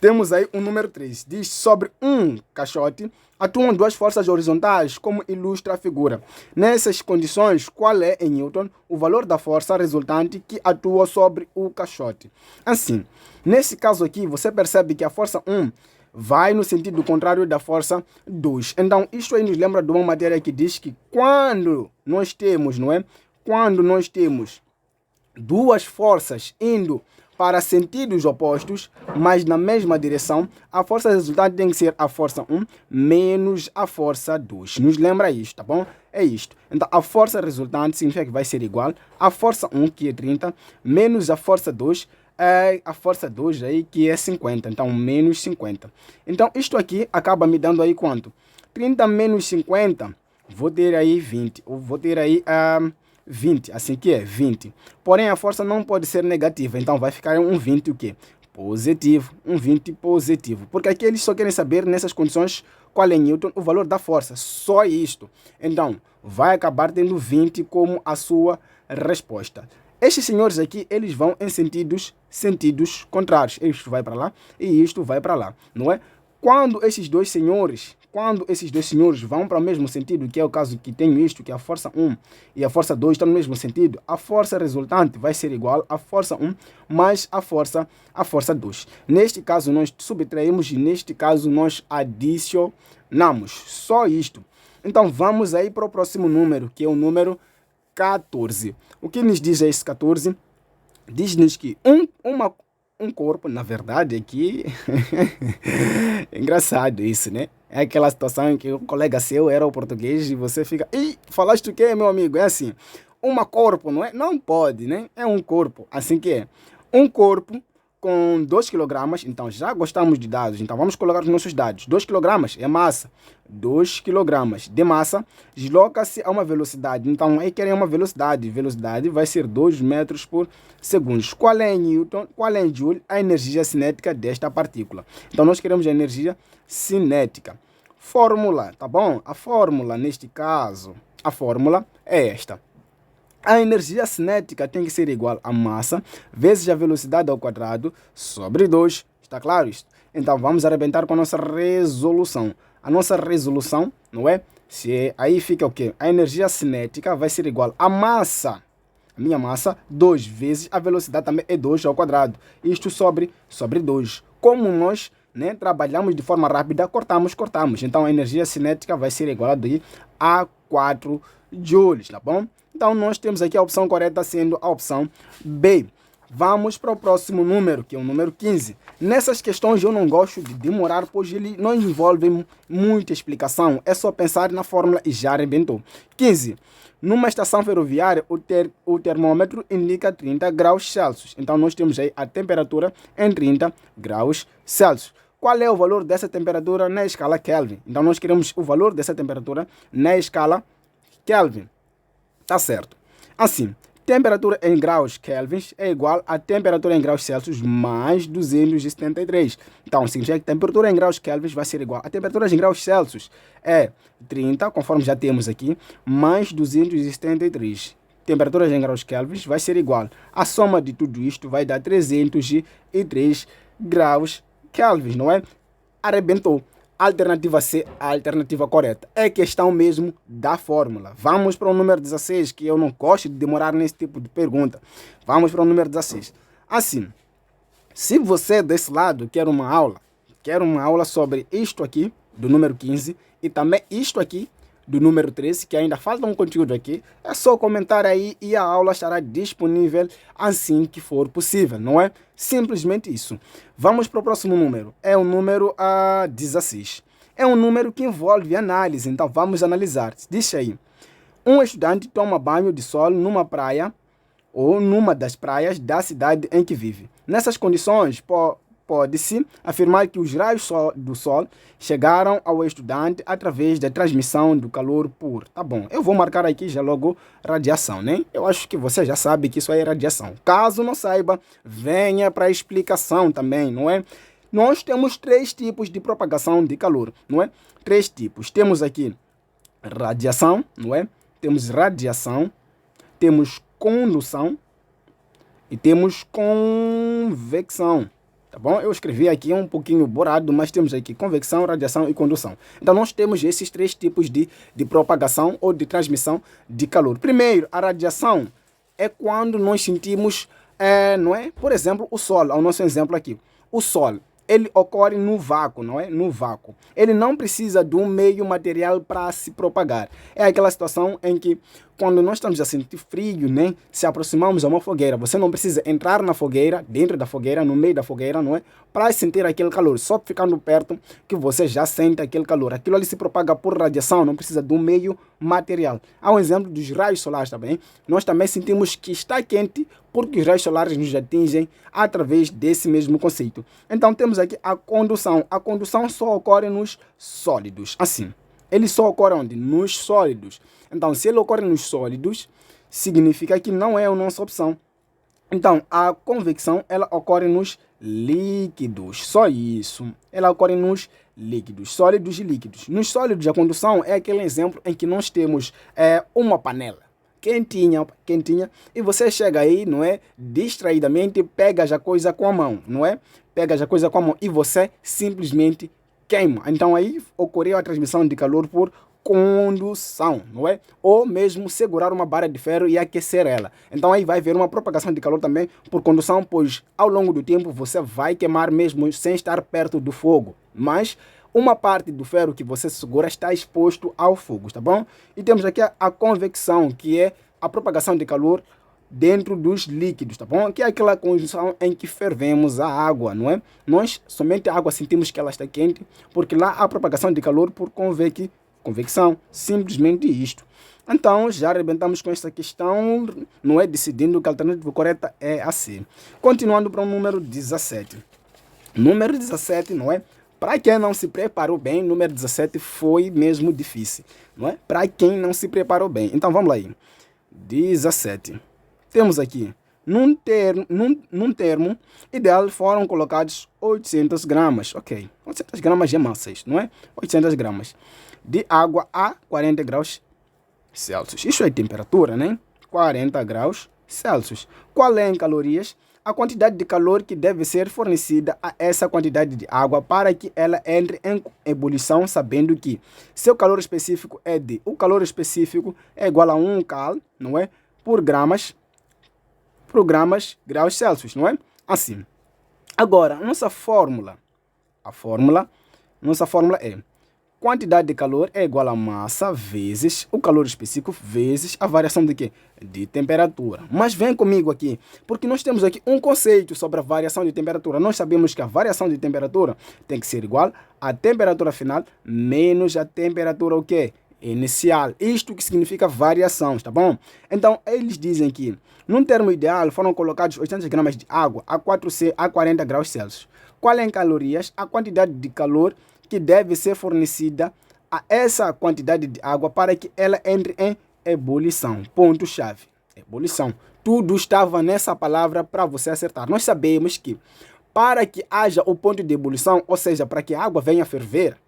Speaker 1: Temos aí o número 3. Diz: sobre um caixote atuam 2 forças horizontais, como ilustra a figura. Nessas condições, qual é, em Newton, o valor da força resultante que atua sobre o caixote? Assim, nesse caso aqui, você percebe que a força 1 vai no sentido contrário da força 2. Então, isto aí nos lembra de uma matéria que diz que quando nós temos, não é? Quando nós temos 2 forças indo para sentidos opostos, mas na mesma direção, a força resultante tem que ser a força 1 menos a força 2. Nos lembra isto, tá bom? É isto. Então, a força resultante significa que vai ser igual à força 1, que é 30, menos a força 2, a força 2 aí, que é 50. Então, menos 50. Então, isto aqui acaba me dando aí quanto? 30 menos 50, vou ter aí 20. Ou vou ter aí 20, assim que é 20. Porém, a força não pode ser negativa, então vai ficar um 20 o quê? Positivo, um 20 positivo. Porque aqui eles só querem saber, nessas condições, qual é Newton, o valor da força. Só isto. Então, vai acabar tendo 20 como a sua resposta. Estes senhores aqui, eles vão em sentidos contrários. Isto vai para lá e isto vai para lá, não é? Quando esses dois senhores vão para o mesmo sentido, que é o caso que tenho isto, que a força 1 e a força 2 estão no mesmo sentido, a força resultante vai ser igual à força 1 mais a força 2. Neste caso, nós subtraímos e neste caso, nós adicionamos. Só isto. Então, vamos aí para o próximo número, que é o número 14. O que nos diz esse 14? Diz-nos que um corpo, na verdade, aqui é engraçado isso, né? É aquela situação em que o colega seu era o português e você fica, ih, falaste o quê, meu amigo? É assim, corpo, não é? Não pode, né? É um corpo, assim que é. Um corpo com 2 kg, então já gostamos de dados, então vamos colocar os nossos dados. 2 kg é massa, 2 kg de massa desloca-se a uma velocidade, então aí querem uma velocidade vai ser 2 metros por segundo. Qual é em Newton, qual é em Joule a energia cinética desta partícula? Então nós queremos a energia cinética. Fórmula, tá bom? A fórmula, neste caso, a fórmula é esta. A energia cinética tem que ser igual a massa vezes a velocidade ao quadrado sobre 2. Está claro isto? Então vamos arrebentar com a nossa resolução. A nossa resolução, não é? Aí fica o quê? A energia cinética vai ser igual a massa. A minha massa, 2 vezes a velocidade também é 2 ao quadrado. Isto sobre 2. Como nós, né, trabalhamos de forma rápida, cortamos. Então a energia cinética vai ser igual a 4 joules, tá bom? Então, nós temos aqui a opção correta sendo a opção B. Vamos para o próximo número, que é o número 15. Nessas questões eu não gosto de demorar, pois ele não envolve muita explicação. É só pensar na fórmula e já arrebentou. 15. Numa estação ferroviária, o termômetro indica 30 graus Celsius. Então, nós temos aí a temperatura em 30 graus Celsius. Qual é o valor dessa temperatura na escala Kelvin? Então, nós queremos o valor dessa temperatura na escala Kelvin. Tá certo. Assim, temperatura em graus Kelvin é igual a temperatura em graus Celsius mais 273. Então, significa que a temperatura em graus Kelvin vai ser igual a temperatura em graus Celsius é 30, conforme já temos aqui, mais 273. Temperatura em graus Kelvin vai ser igual. A soma de tudo isto vai dar 303 graus Kelvin, não é? Arrebentou. Alternativa C, a alternativa correta. É questão mesmo da fórmula. Vamos para o número 16, que eu não gosto de demorar nesse tipo de pergunta. Vamos para o número 16. Assim, se você desse lado quer uma aula sobre isto aqui, do número 15, e também isto aqui, do número 13, que ainda falta um conteúdo aqui, é só comentar aí e a aula estará disponível assim que for possível, não é? Simplesmente isso. Vamos para o próximo número. É o número 16. É um número que envolve análise, então vamos analisar. Diz aí, um estudante toma banho de sol numa praia ou numa das praias da cidade em que vive. Nessas condições, pode-se afirmar que os raios do sol chegaram ao estudante através da transmissão do calor por... Tá bom, eu vou marcar aqui já logo radiação, né? Eu acho que você já sabe que isso aí é radiação. Caso não saiba, venha para a explicação também, não é? Nós temos 3 tipos de propagação de calor, não é? 3 tipos. Temos aqui radiação, não é? Temos radiação, temos condução e temos convecção. Tá bom? Eu escrevi aqui um pouquinho borrado, mas temos aqui convecção, radiação e condução. Então, nós temos esses 3 tipos de propagação ou de transmissão de calor. Primeiro, a radiação é quando nós sentimos, não é? Por exemplo, o Sol, é o nosso exemplo aqui. O Sol, ele ocorre no vácuo, não é? No vácuo. Ele não precisa de um meio material para se propagar. É aquela situação em que, quando nós estamos a sentir frio, né? Se aproximamos a uma fogueira, você não precisa entrar na fogueira, dentro da fogueira, no meio da fogueira, não é? Para sentir aquele calor. Só ficando perto que você já sente aquele calor. Aquilo ali se propaga por radiação, não precisa de um meio material. Há um exemplo dos raios solares também. Nós também sentimos que está quente porque os raios solares nos atingem através desse mesmo conceito. Então temos aqui a condução. A condução só ocorre nos sólidos. Assim, ele só ocorre onde? Nos sólidos. Então, se ele ocorre nos sólidos, significa que não é a nossa opção. Então, a convecção, ela ocorre nos líquidos, só isso. Ela ocorre nos líquidos, sólidos e líquidos. Nos sólidos, a condução é aquele exemplo em que nós temos uma panela quentinha, e você chega aí, não é? Distraidamente, pega a coisa com a mão, não é? Pega a coisa com a mão e você simplesmente queima. Então, aí ocorreu a transmissão de calor por condução, não é? Ou mesmo segurar uma barra de ferro e aquecer ela. Então aí vai haver uma propagação de calor também por condução, pois ao longo do tempo você vai queimar mesmo sem estar perto do fogo. Mas uma parte do ferro que você segura está exposto ao fogo, tá bom? E temos aqui a convecção, que é a propagação de calor dentro dos líquidos, tá bom? Que é aquela condição em que fervemos a água, não é? Nós somente a água sentimos que ela está quente, porque lá há propagação de calor por convecção, simplesmente isto. Então, já arrebentamos com esta questão, não é? Decidindo que a alternativa correta é a C. Continuando para o número 17. Número 17, não é? Para quem não se preparou bem, número 17 foi mesmo difícil, não é? Para quem não se preparou bem. Então, vamos lá aí. 17. Temos aqui, num termo ideal foram colocados 800 gramas, ok? 800 gramas é massas, não é? 800 gramas de água a 40 graus Celsius. Isso é temperatura, né? 40 graus Celsius. Qual é em calorias? A quantidade de calor que deve ser fornecida a essa quantidade de água para que ela entre em ebulição, sabendo que seu calor específico é de... O calor específico é igual a 1 cal, não é? Por gramas graus Celsius, não é? Assim. Agora, nossa fórmula é quantidade de calor é igual a massa vezes o calor específico vezes a variação de quê? De temperatura. Mas vem comigo aqui, porque nós temos aqui um conceito sobre a variação de temperatura. Nós sabemos que a variação de temperatura tem que ser igual à temperatura final menos a temperatura o quê? Inicial. Isto que significa variação, tá bom? Então, eles dizem que num termo ideal foram colocados 800 gramas de água a 40 graus Celsius. Qual é em calorias? A quantidade de calor que deve ser fornecida a essa quantidade de água para que ela entre em ebulição. Ponto-chave. Ebulição. Tudo estava nessa palavra para você acertar. Nós sabemos que para que haja o ponto de ebulição, ou seja, para que a água venha a ferver,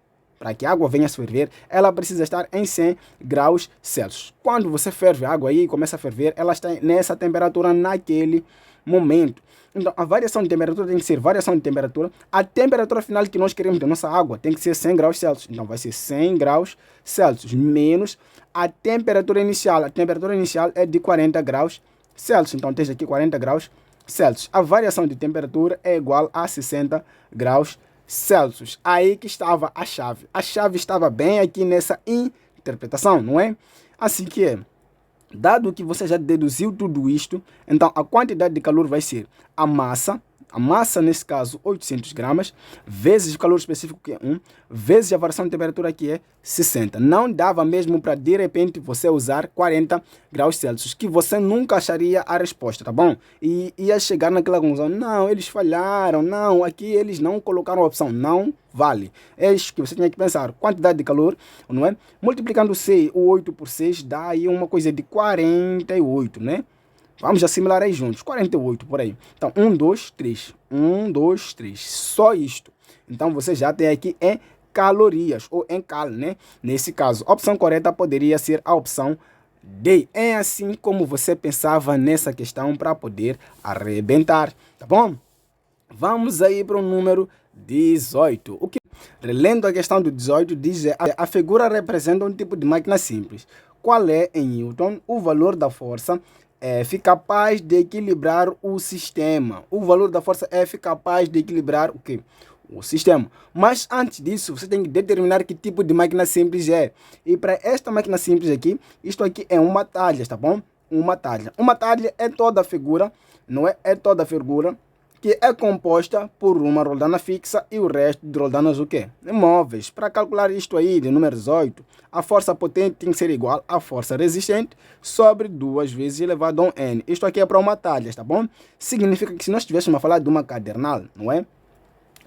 Speaker 1: ela precisa estar em 100 graus Celsius. Quando você ferve a água aí, começa a ferver, ela está nessa temperatura naquele momento. Então, a variação de temperatura tem que ser variação de temperatura. A temperatura final que nós queremos da nossa água tem que ser 100 graus Celsius. Então, vai ser 100 graus Celsius menos a temperatura inicial. A temperatura inicial é de 40 graus Celsius. Então, tem aqui 40 graus Celsius. A variação de temperatura é igual a 60 graus Celsius. Aí que estava a chave. A chave estava bem aqui nessa interpretação, não é? Assim que é. Dado que você já deduziu tudo isto, então a quantidade de calor vai ser a massa nesse caso 800 gramas, vezes o calor específico que é 1, vezes a variação de temperatura que é 60. Não dava mesmo para de repente você usar 40 graus Celsius, que você nunca acharia a resposta, tá bom? E ia chegar naquela conclusão, não, eles falharam, não, aqui eles não colocaram a opção, não vale. É isso que você tinha que pensar, quantidade de calor, não é? Multiplicando o 8 por 6 dá aí uma coisa de 48, né? Vamos assimilar aí juntos, 48 por aí. Então, 1, 2, 3. 1, 2, 3. Só isto. Então, você já tem aqui em calorias, ou em cal, né? Nesse caso, a opção correta poderia ser a opção D. É assim como você pensava nessa questão para poder arrebentar, tá bom? Vamos aí para o número 18. O que, relendo a questão do 18, diz a figura representa um tipo de máquina simples. Qual é, em Newton, o valor da força F capaz de equilibrar o sistema? O valor da força F capaz de equilibrar o quê? O sistema. Mas antes disso, você tem que determinar que tipo de máquina simples é. E para esta máquina simples aqui, isto aqui é uma talha, tá bom? Uma talha. Uma talha é toda a figura, não é? É toda a figura que é composta por uma roldana fixa e o resto de roldanas o quê? Móveis. Para calcular isto aí de número 18, a força potente tem que ser igual à força resistente sobre 2 vezes elevado a n. Isto aqui é para uma talha, tá bom? Significa que se nós estivéssemos a falar de uma cadernal, não é?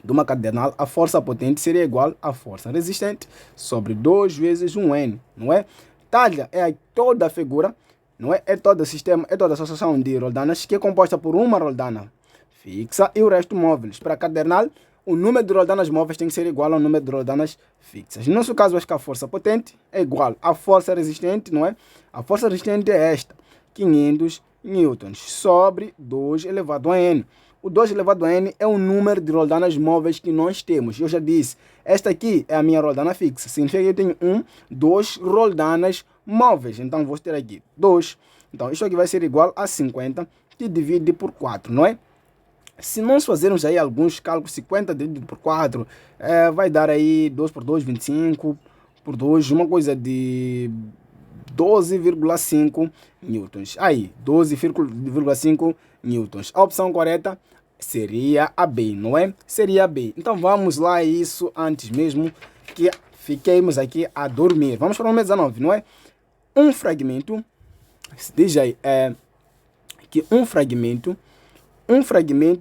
Speaker 1: De uma cadernal, a força potente seria igual à força resistente sobre 2 vezes 1n, não é? Talha é toda a figura não é? É todo o sistema, é toda a associação de roldanas que é composta por uma roldana fixa e o resto móveis. Para cadernal, o número de roldanas móveis tem que ser igual ao número de roldanas fixas. No nosso caso, acho que a força potente é igual à força resistente, não é? A força resistente é esta, 500 newtons sobre 2 elevado a n. O 2 elevado a n é o número de roldanas móveis que nós temos. Eu já disse, esta aqui é a minha roldana fixa. Significa que eu tenho 2 roldanas móveis. Então, vou ter aqui 2. Então, isso aqui vai ser igual a 50, que divide por 4, não é? Se nós fazermos aí alguns cálculos, 50 dividido por 4, vai dar aí 2 por 2, 25 por 2, uma coisa de 12,5 newtons. Aí, 12,5 newtons. A opção correta seria a B, não é? Seria a B. Então vamos lá isso antes mesmo que fiquemos aqui a dormir. Vamos para o número 19, não é? Um fragmento, diz aí, que um fragmento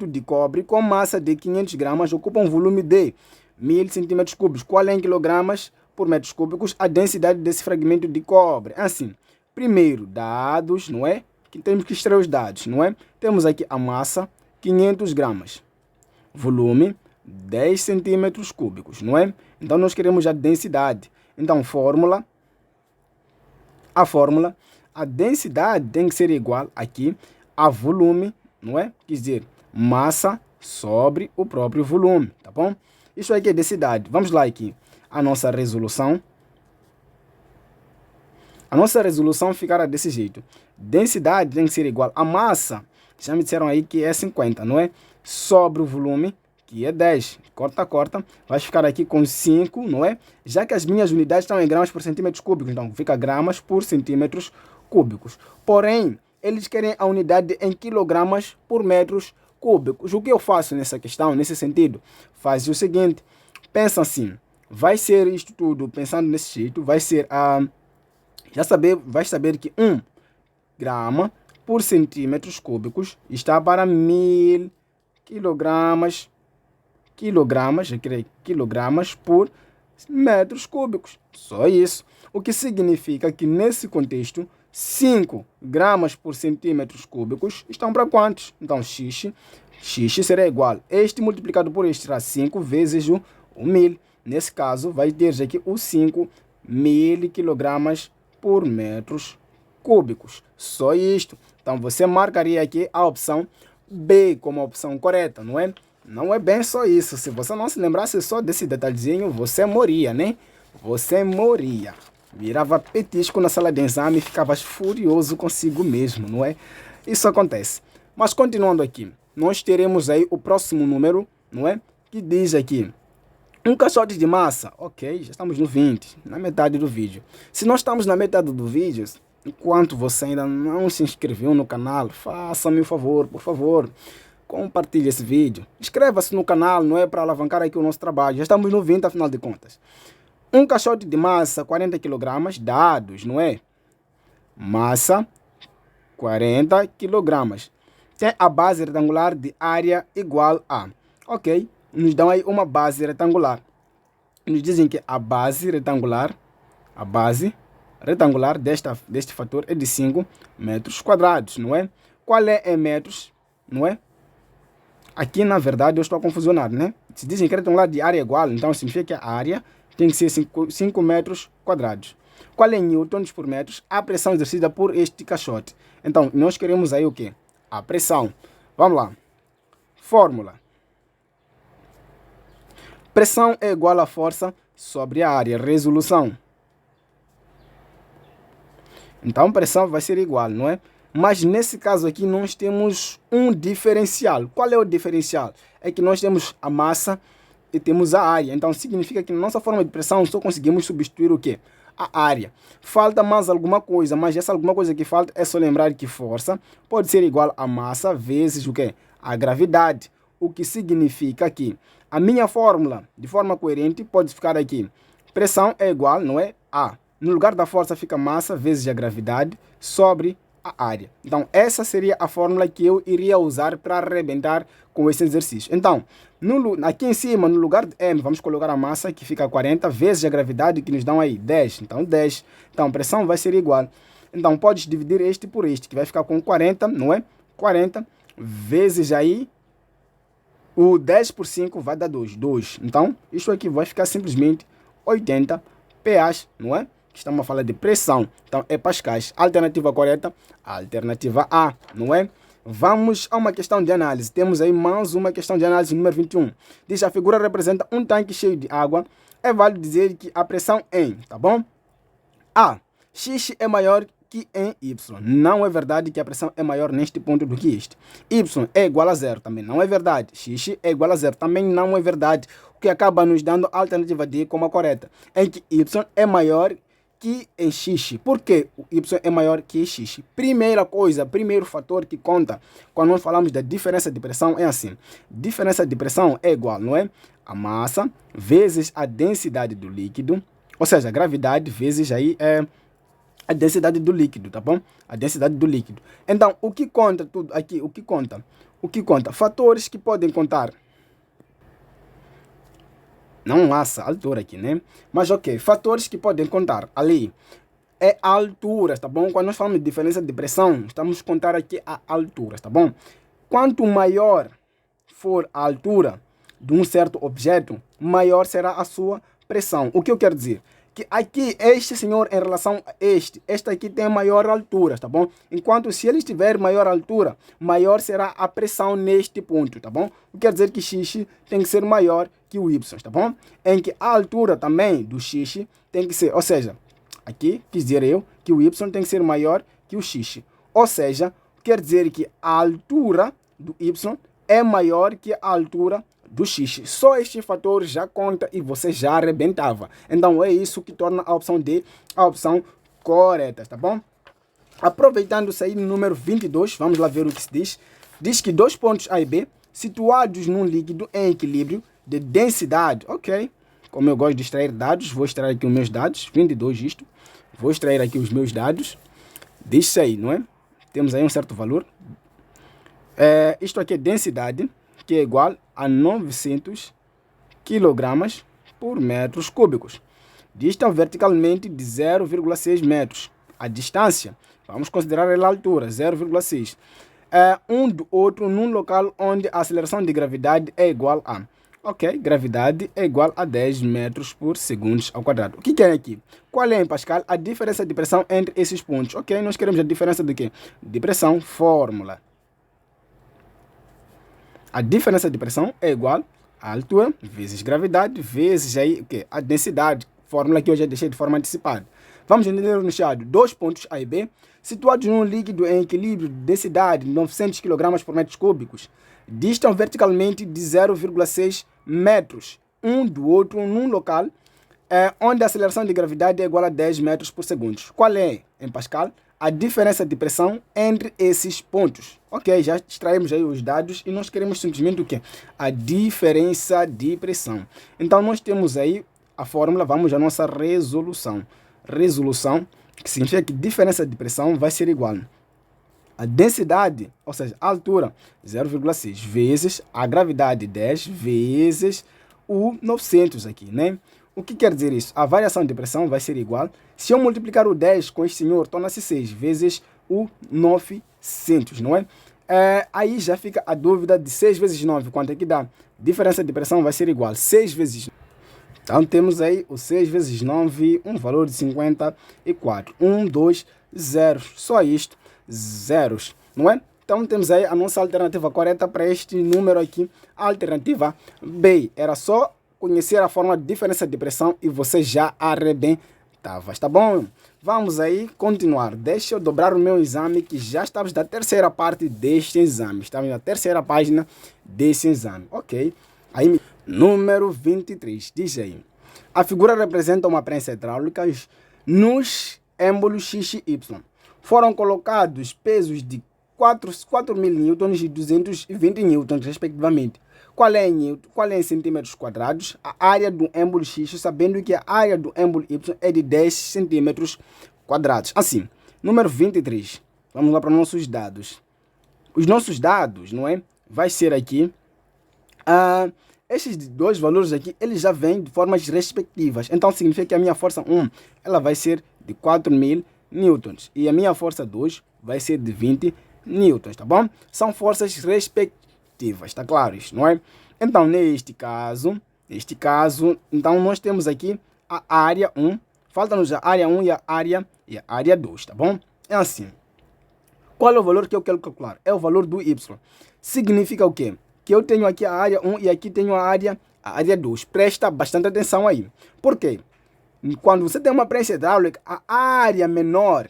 Speaker 1: de cobre com massa de 500 gramas ocupa um volume de 1000 centímetros cúbicos. Qual é em quilogramas por metros cúbicos a densidade desse fragmento de cobre? Assim, primeiro, dados, não é? Que temos que extrair os dados, não é? Temos aqui a massa, 500 gramas. Volume, 10 centímetros cúbicos, não é? Então, nós queremos a densidade. Então, a densidade tem que ser igual aqui a volume, não é? Quer dizer, massa sobre o próprio volume, tá bom? Isso aqui é densidade. Vamos lá aqui. A nossa resolução. A nossa resolução ficará desse jeito. Densidade tem que ser igual a massa, já me disseram aí que é 50, não é? Sobre o volume, que é 10. Corta. Vai ficar aqui com 5, não é? Já que as minhas unidades estão em gramas por centímetros cúbicos, então fica gramas por centímetros cúbicos. Porém, eles querem a unidade em quilogramas por metros cúbicos. O que eu faço nessa questão, nesse sentido? Faz o seguinte, pensa assim, vai ser isto tudo, pensando nesse jeito, vai ser vai saber que 1 grama por centímetros cúbicos está para 1000 quilogramas por metros cúbicos. Só isso. O que significa que nesse contexto, 5 gramas por centímetros cúbicos estão para quantos? Então, x será igual. Este multiplicado por este será 5 vezes o 1000. Nesse caso, vai ter aqui o 5.000 quilogramas por metros cúbicos. Só isto. Então, você marcaria aqui a opção B como a opção correta, não é? Não é bem só isso. Se você não se lembrasse só desse detalhezinho, você moria, né? Você moria. Virava petisco na sala de exame e ficavas furioso consigo mesmo, não é? Isso acontece. Mas continuando aqui, nós teremos aí o próximo número, não é? Que diz aqui, um caixote de massa. Ok, já estamos no 20, na metade do vídeo. Se nós estamos na metade do vídeo, enquanto você ainda não se inscreveu no canal, faça-me o favor, por favor, compartilhe esse vídeo. Inscreva-se no canal, não é? Para alavancar aqui o nosso trabalho. Já estamos no 20, afinal de contas. Um caixote de massa, 40 kg, dados, não é? Massa, 40 kg. Tem a base retangular de área igual a. Ok, nos dão aí uma base retangular. Nos dizem que a base retangular deste fator é de 5 metros quadrados, não é? Qual é em metros, não é? Aqui, na verdade, eu estou a confusionar, né? Se dizem que é retangular de área igual, então significa que a área tem que ser 5 metros quadrados. Qual é em newtons por metros a pressão exercida por este caixote? Então, nós queremos aí o quê? A pressão. Vamos lá. Fórmula. Pressão é igual a força sobre a área. Resolução. Então, pressão vai ser igual, não é? Mas nesse caso aqui, nós temos um diferencial. Qual é o diferencial? É que nós temos a massa e temos a área. Então, significa que na nossa forma de pressão só conseguimos substituir o quê? A área. Falta mais alguma coisa, mas essa alguma coisa que falta é só lembrar que força pode ser igual a massa vezes o quê? A gravidade. O que significa que a minha fórmula, de forma coerente, pode ficar aqui. Pressão é igual, não é? A. No lugar da força fica massa vezes a gravidade sobre a área. Então, essa seria a fórmula que eu iria usar para arrebentar com esse exercício. Então, aqui em cima, no lugar de M, vamos colocar a massa, que fica 40, vezes a gravidade, que nos dão aí 10. Então, 10. Então, a pressão vai ser igual. Então, podes dividir este por este, que vai ficar com 40, não é? 40 vezes aí o 10 por 5 vai dar 2. 2. Então, isso aqui vai ficar simplesmente 80 PAs, não é? Estamos a falar de pressão. Então, é pascais. Alternativa correta, alternativa A, não é? Vamos a uma questão de análise. Temos aí mais uma questão de análise número 21. Diz: a figura representa um tanque cheio de água. É válido dizer que a pressão em, tá bom? A. X é maior que em Y. Não é verdade que a pressão é maior neste ponto do que este. Y é igual a zero, também não é verdade. X é igual a zero, também não é verdade. O que acaba nos dando a alternativa D como a correta, em que Y é maior que em X. Por que o Y é maior que X? Primeira coisa, primeiro fator que conta quando nós falamos da diferença de pressão é assim. Diferença de pressão é igual, não é? A massa vezes a densidade do líquido, ou seja, a gravidade vezes aí a densidade do líquido, tá bom? A densidade do líquido. Então, o que conta tudo aqui? O que conta? O que conta? Fatores que podem contar. Não massa, altura aqui, né? Mas ok, fatores que podem contar ali é a altura, tá bom? Quando nós falamos de diferença de pressão, estamos a contar aqui a altura, tá bom? Quanto maior for a altura de um certo objeto, maior será a sua pressão. O que eu quero dizer? Que aqui, este senhor em relação a este aqui tem maior altura, tá bom? Enquanto se ele tiver maior altura, maior será a pressão neste ponto, tá bom? O que quer dizer que X tem que ser maior que o Y, tá bom? Em que a altura também do X tem que ser, ou seja, aqui quis dizer eu que o Y tem que ser maior que o X. Ou seja, quer dizer que a altura do Y é maior que a altura do X. Só este fator já conta e você já arrebentava. Então é isso que torna a opção D a opção correta, tá bom? Aproveitando isso aí no número 22, vamos lá ver o que se diz. Diz que dois pontos A e B, situados num líquido em equilíbrio de densidade. Ok, como eu gosto de extrair dados, vou extrair aqui os meus dados, 22 isto. Vou extrair aqui os meus dados. Diz isso aí, não é? Temos aí um certo valor. Isto aqui é densidade, que é igual a 900 kg por metros cúbicos. Distam verticalmente de 0,6 metros. A distância, vamos considerar a altura, 0,6. Um do outro num local onde a aceleração de gravidade é igual a... Ok, gravidade é igual a 10 metros por segundo ao quadrado. O que é aqui? Qual é, em Pascal, a diferença de pressão entre esses pontos? Ok, nós queremos a diferença de quê? De pressão, fórmula. A diferença de pressão é igual a altura vezes gravidade vezes aí, a densidade, fórmula que eu já deixei de forma antecipada. Vamos entender no estado. Dois pontos A e B, situados num líquido em equilíbrio de densidade de 900 kg por metros cúbicos, distam verticalmente de 0,6 metros um do outro num local onde a aceleração de gravidade é igual a 10 metros por segundo. Qual é, em Pascal, a diferença de pressão entre esses pontos? Ok, já extraímos aí os dados e nós queremos simplesmente o quê? A diferença de pressão. Então nós temos aí a fórmula, vamos à nossa resolução. Resolução, que significa que diferença de pressão vai ser igual a densidade, ou seja, a altura, 0,6 vezes a gravidade, 10 vezes o 900 aqui, né? O que quer dizer isso? A variação de pressão vai ser igual. Se eu multiplicar o 10 com este senhor, torna-se 6 vezes o 900, não é? Aí já fica a dúvida de 6 vezes 9, quanto é que dá? Diferença de pressão vai ser igual, 6 vezes 9. Então temos aí o 6 vezes 9, um valor de 54. 1, 2, 0. Só isto, zeros, não é? Então temos aí a nossa alternativa correta para este número aqui, a alternativa B. Era só conhecer a forma de diferença de pressão e você já arrebentava, tá bom? Vamos aí continuar. Deixa eu dobrar o meu exame, que já estamos na terceira parte deste exame. Estamos na terceira página desse exame, ok? Aí, número 23, diz aí. A figura representa uma prensa hidráulica nos êmbolos X e Y. Foram colocados pesos de 4.000 newtons e 220 newtons, respectivamente. Qual é em centímetros quadrados a área do êmbolo X, sabendo que a área do êmbolo Y é de 10 centímetros quadrados. Assim, número 23. Vamos lá para nossos dados. Os nossos dados, não é? Vai ser aqui... esses dois valores aqui, eles já vêm de formas respectivas. Então, significa que a minha força 1, ela vai ser de 4.000 newtons. E a minha força 2 vai ser de 20 newtons, tá bom? São forças respectivas, tá claro isso, não é? Então, neste caso, então nós temos aqui a área 1, falta-nos a área 1 e a área 2, tá bom? É assim. Qual é o valor que eu quero calcular? É o valor do y. Significa o quê? Que eu tenho aqui a área 1 e aqui tenho a área 2. Presta bastante atenção aí. Por quê? Quando você tem uma prensa hidráulica, a área menor,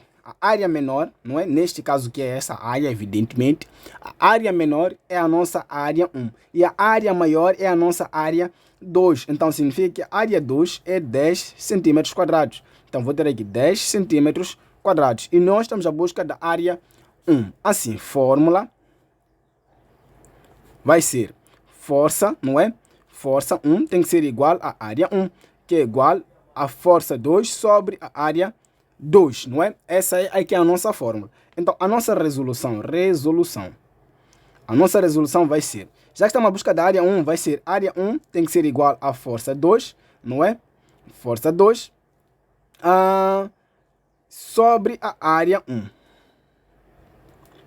Speaker 1: não é? Neste caso que é essa área, evidentemente, a área menor é a nossa área 1 e a área maior é a nossa área 2. Então significa que a área 2 é 10 centímetros quadrados. Então vou ter aqui 10 centímetros quadrados e nós estamos à busca da área 1. Assim, fórmula vai ser força, não é? Força 1 tem que ser igual à área 1, que é igual a força 2 sobre a área 2, não é? Essa é aqui a nossa fórmula. Então, a nossa resolução vai ser, já que estamos à busca da área 1, vai ser área 1 tem que ser igual a força 2, não é? Força 2 sobre a área 1.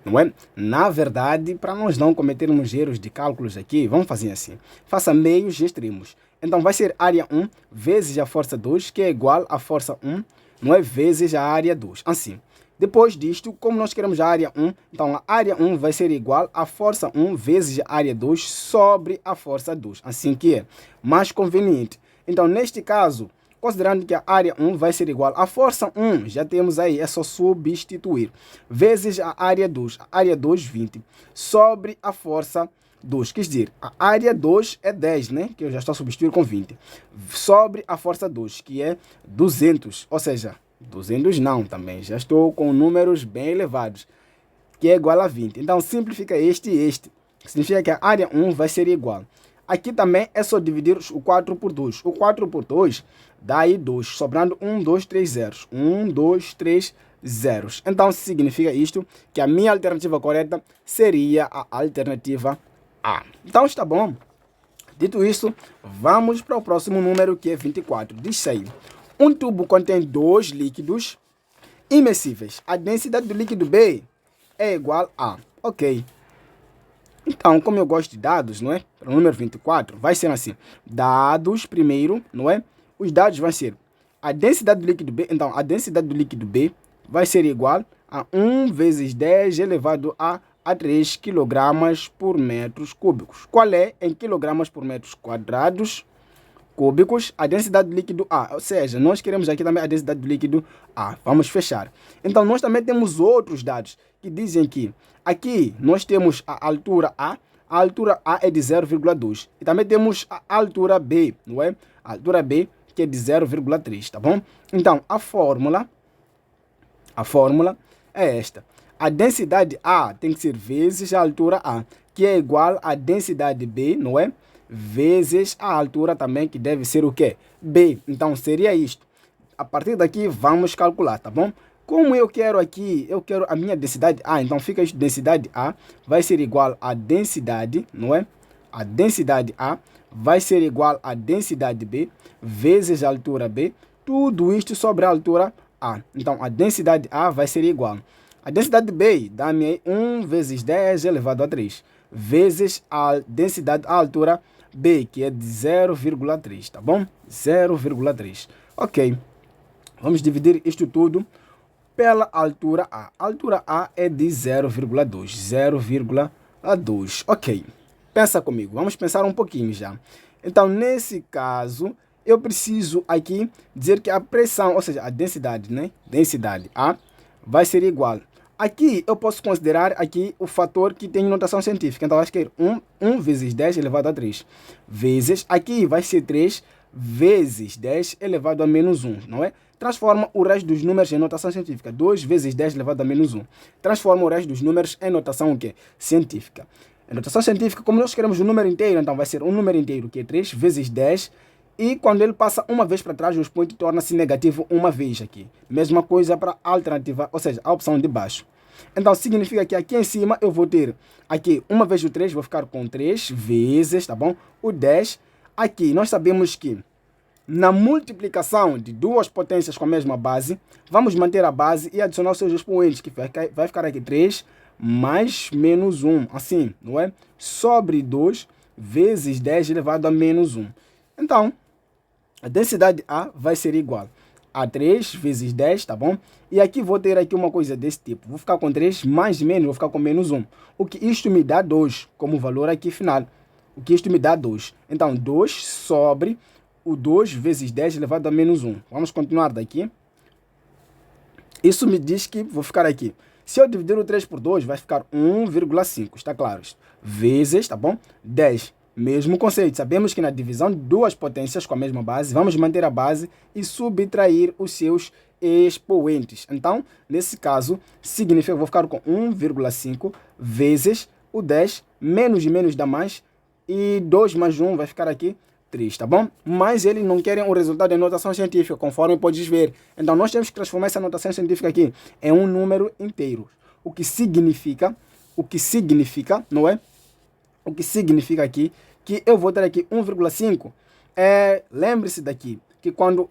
Speaker 1: Não é? Na verdade, para nós não cometermos erros de cálculos aqui, vamos fazer assim. Faça meios e extremos. Então, vai ser área 1 vezes a força 2, que é igual a força 1, não é? Vezes a área 2. Assim. Depois disto, como nós queremos a área 1, então a área 1 vai ser igual a força 1 vezes a área 2 sobre a força 2. Assim que é mais conveniente. Então, neste caso, considerando que a área 1 vai ser igual à força 1, já temos aí, é só substituir, vezes a área 2, 20, sobre a força 2, quer dizer, a área 2 é 10, né, que eu já estou substituindo com 20, sobre a força 2, que é 200, ou seja, 200 não também, já estou com números bem elevados, que é igual a 20. Então, simplifica este e este, significa que a área 1 vai ser igual. Aqui também é só dividir o 4 por 2. O 4 por 2 dá aí 2, sobrando 1, 2, 3 zeros. 1, 2, 3 zeros. Então significa isto que a minha alternativa correta seria a alternativa A. Então está bom. Dito isso, vamos para o próximo número, que é 24. Diz aí: um tubo contém 2 líquidos imescíveis. A densidade do líquido B é igual a... Ok. Então, como eu gosto de dados, não é? Para o número 24, vai ser assim. Dados primeiro, não é? Os dados vão ser a densidade do líquido B. Então, a densidade do líquido B vai ser igual a 1 vezes 10 elevado a 3 kg por metros cúbicos. Qual é em quilogramas por metros quadrados cúbicos a densidade do líquido A? Ou seja, nós queremos aqui também a densidade do líquido A. Vamos fechar. Então, nós também temos outros dados que dizem que aqui nós temos a altura A. A altura A é de 0,2. E também temos a altura B, não é? A altura B, que é de 0,3, tá bom? Então, a fórmula é esta. A densidade A tem que ser vezes a altura A, que é igual à densidade B, não é? Vezes a altura também, que deve ser o quê? B. Então, seria isto. A partir daqui, vamos calcular, tá bom? Como eu quero aqui, eu quero a minha densidade A, então fica isto, densidade A vai ser igual a densidade, não é? A densidade A vai ser igual a densidade B vezes a altura B, tudo isto sobre a altura A. Então, a densidade A vai ser igual. A densidade B dá-me 1 vezes 10 elevado a 3, vezes a densidade, a altura B, que é de 0,3, tá bom? 0,3. Ok. Vamos dividir isto tudo pela altura A. A altura A é de 0,2. 0,2. Ok. Pensa comigo. Vamos pensar um pouquinho já. Então, nesse caso, eu preciso aqui dizer que a pressão, ou seja, a densidade, né? Densidade A vai ser igual. Aqui eu posso considerar aqui o fator que tem notação científica. Então, acho que é 1 vezes 10 elevado a 3. Vezes, aqui vai ser 3 vezes 10 elevado a menos 1, não é? Transforma o resto dos números em notação científica. 2 vezes 10 elevado a menos 1. Transforma o resto dos números em notação o quê? Científica. Em notação científica, como nós queremos um número inteiro, então vai ser um número inteiro, que é 3 vezes 10. E quando ele passa uma vez para trás, o expoente torna-se negativo uma vez aqui. Mesma coisa para a alternativa, ou seja, a opção de baixo. Então, significa que aqui em cima eu vou ter aqui 1 vezes o 3, vou ficar com 3 vezes, tá bom? O 10. Aqui, nós sabemos que Na multiplicação de duas potências com a mesma base, vamos manter a base e adicionar os seus expoentes, que vai ficar aqui 3 mais menos 1, assim, não é? Sobre 2 vezes 10 elevado a menos 1. Então, a densidade A vai ser igual a 3 vezes 10, tá bom? E aqui vou ter aqui uma coisa desse tipo. Vou ficar com 3 mais menos, vou ficar com menos 1. O que isto me dá 2 como valor aqui final. O que isto me dá 2. Então, 2 sobre o 2 vezes 10 elevado a menos 1. Vamos continuar daqui. Isso me diz que vou ficar aqui. Se eu dividir o 3 por 2, vai ficar 1,5, está claro? Vezes, tá bom? 10. Mesmo conceito. Sabemos que na divisão de duas potências com a mesma base, vamos manter a base e subtrair os seus expoentes. Então, nesse caso, significa que vou ficar com 1,5 vezes o 10, menos de menos dá mais, e 2 mais 1 vai ficar aqui 3, tá bom? Mas eles não querem o resultado em notação científica, conforme podes ver. Então, nós temos que transformar essa notação científica aqui em um número inteiro. O que significa, não é? O que significa aqui que eu vou ter aqui 1,5. Lembre-se daqui, que quando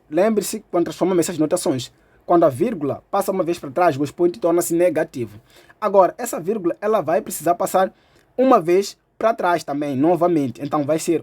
Speaker 1: transformamos essas notações, quando a vírgula passa uma vez para trás, o expoente torna-se negativo. Agora, essa vírgula ela vai precisar passar uma vez para trás também, novamente. Então, vai ser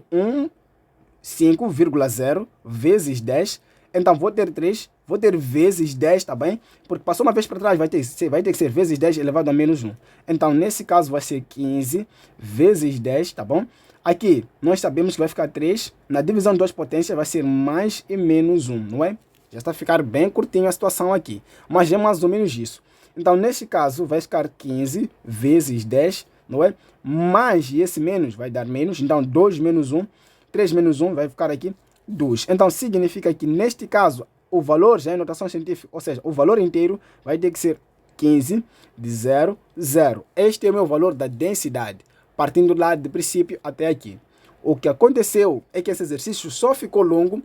Speaker 1: 5,0 vezes 10. Então, vou ter 3, vou ter vezes 10, tá bem? Porque passou uma vez para trás, vai ter que ser vezes 10 elevado a menos 1. Então, nesse caso, vai ser 15 vezes 10, tá bom? Aqui, nós sabemos que vai ficar 3. Na divisão de duas potências, vai ser mais e menos 1, não é? Já está a ficar bem curtinho a situação aqui. Mas é mais ou menos isso. Então, nesse caso, vai ficar 15 vezes 10, não é? Mais e esse menos vai dar menos. Então, 2 menos 1. 3 menos 1 vai ficar aqui 2. Então, significa que, neste caso, o valor já é notação científica, ou seja, o valor inteiro vai ter que ser 15 de 0, 0. Este é o meu valor da densidade, partindo lá de princípio até aqui. O que aconteceu é que esse exercício só ficou longo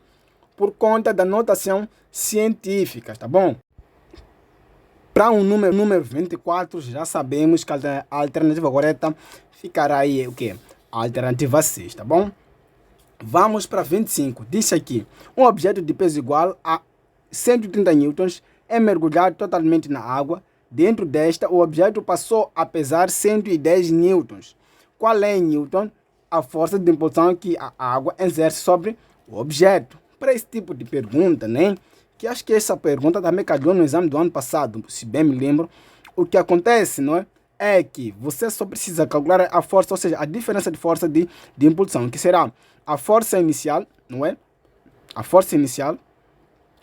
Speaker 1: por conta da notação científica, tá bom? Para um número 24, já sabemos que a alternativa correta ficará aí o quê? A alternativa 6, tá bom? Vamos para 25. Diz aqui, um objeto de peso igual a 130 newtons é mergulhado totalmente na água. Dentro desta, o objeto passou a pesar 110 newtons. Qual é, em newton, a força de impulsão que a água exerce sobre o objeto? Para esse tipo de pergunta, né? Que acho que essa pergunta também caiu no exame do ano passado, se bem me lembro. O que acontece, não é? É que você só precisa calcular a força, ou seja, a diferença de força de impulsão, que será a força inicial, não é? A força inicial,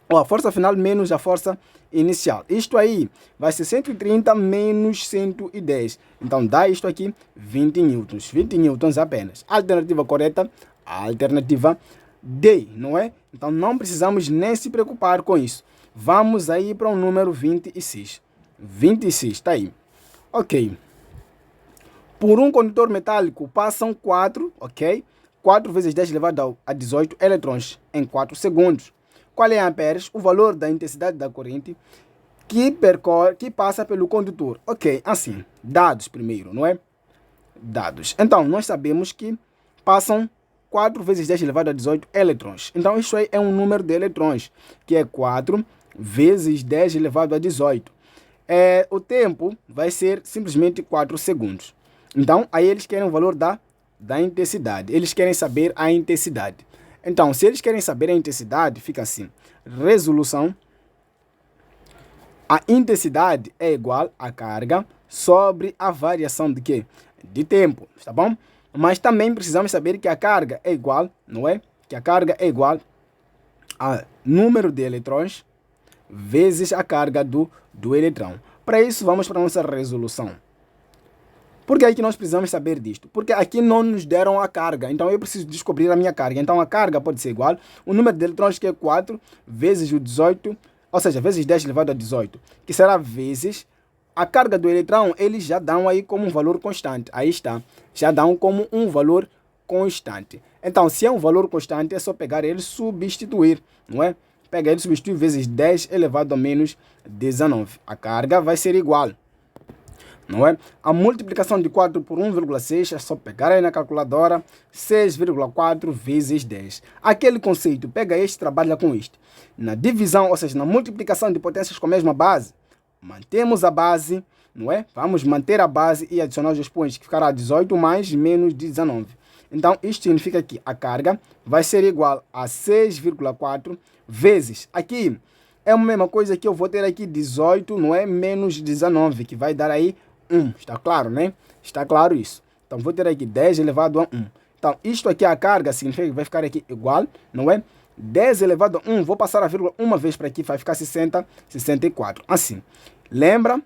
Speaker 1: ou a força final menos a força inicial. Isto aí vai ser 130 menos 110. Então, dá isto aqui 20 newtons. 20 newtons apenas. A alternativa correta, a alternativa D, não é? Então, não precisamos nem se preocupar com isso. Vamos aí para o número 26. 26, está aí. Ok. Por um condutor metálico passam 4, ok? 4 vezes 10 elevado a 18 eletrões em 4 segundos. Qual é a amperes? O valor da intensidade da corrente que passa pelo condutor. Ok, assim, dados primeiro, não é? Dados. Então, nós sabemos que passam 4 vezes 10 elevado a 18 eletrões. Então, isso aí é um número de eletrões, que é 4 vezes 10 elevado a 18. O tempo vai ser simplesmente 4 segundos. Então, aí eles querem o valor da intensidade. Eles querem saber a intensidade. Então, se eles querem saber a intensidade, fica assim. Resolução. A intensidade é igual à carga sobre a variação de quê? De tempo, tá bom? Mas também precisamos saber que a carga é igual, não é? Que a carga é igual a número de eletrões vezes a carga do eletrão. Para isso, vamos para a nossa resolução. Por que é que nós precisamos saber disto? Porque aqui não nos deram a carga, então eu preciso descobrir a minha carga. Então a carga pode ser igual, o número de eletrões que é 4 vezes o 18, ou seja, vezes 10 elevado a 18, que será vezes a carga do eletrão. Eles já dão aí como um valor constante, aí está, já dão como um valor constante. Então, se é um valor constante, é só pegar ele e substituir, não é? Pega ele e substituir vezes 10 elevado a menos 19. A carga vai ser igual. não é? A multiplicação de 4 por 1,6 é só pegar aí na calculadora, 6,4 vezes 10. Aquele conceito, pega este, trabalha com este. Na divisão, ou seja, na multiplicação de potências com a mesma base, mantemos a base, não é? Vamos manter a base e adicionar os expoentes, que ficará 18 mais menos 19. Então, isto significa que a carga vai ser igual a 6,4 vezes. Aqui é a mesma coisa que eu vou ter aqui 18, não é? Menos 19, que vai dar aí 1. Está claro, né? Está claro isso. Então, vou ter aqui 10 elevado a 1. Então, isto aqui, a carga, significa que vai ficar aqui igual, não é? 10 elevado a 1, vou passar a vírgula uma vez para aqui, vai ficar 60, 64. Assim, lembra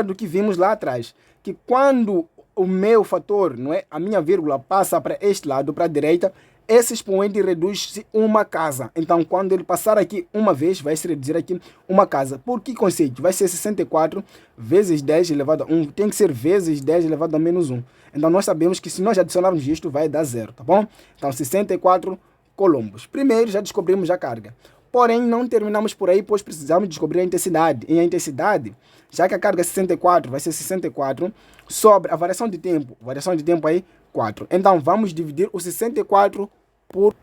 Speaker 1: do que vimos lá atrás, que quando o meu fator, não é, a minha vírgula passa para este lado, para a direita, esse expoente reduz-se uma casa. Então, quando ele passar aqui uma vez, vai se reduzir aqui uma casa. Por que conceito? Vai ser 64 vezes 10 elevado a 1. Tem que ser vezes 10 elevado a menos 1. Então, nós sabemos que se nós adicionarmos isto, vai dar zero, tá bom? Então, 64 colombos. Primeiro, já descobrimos a carga. Porém, não terminamos por aí, pois precisamos descobrir a intensidade. E a intensidade, já que a carga é 64, vai ser 64 sobre a variação de tempo. Variação de tempo aí, 4. Então, vamos dividir o 64 por...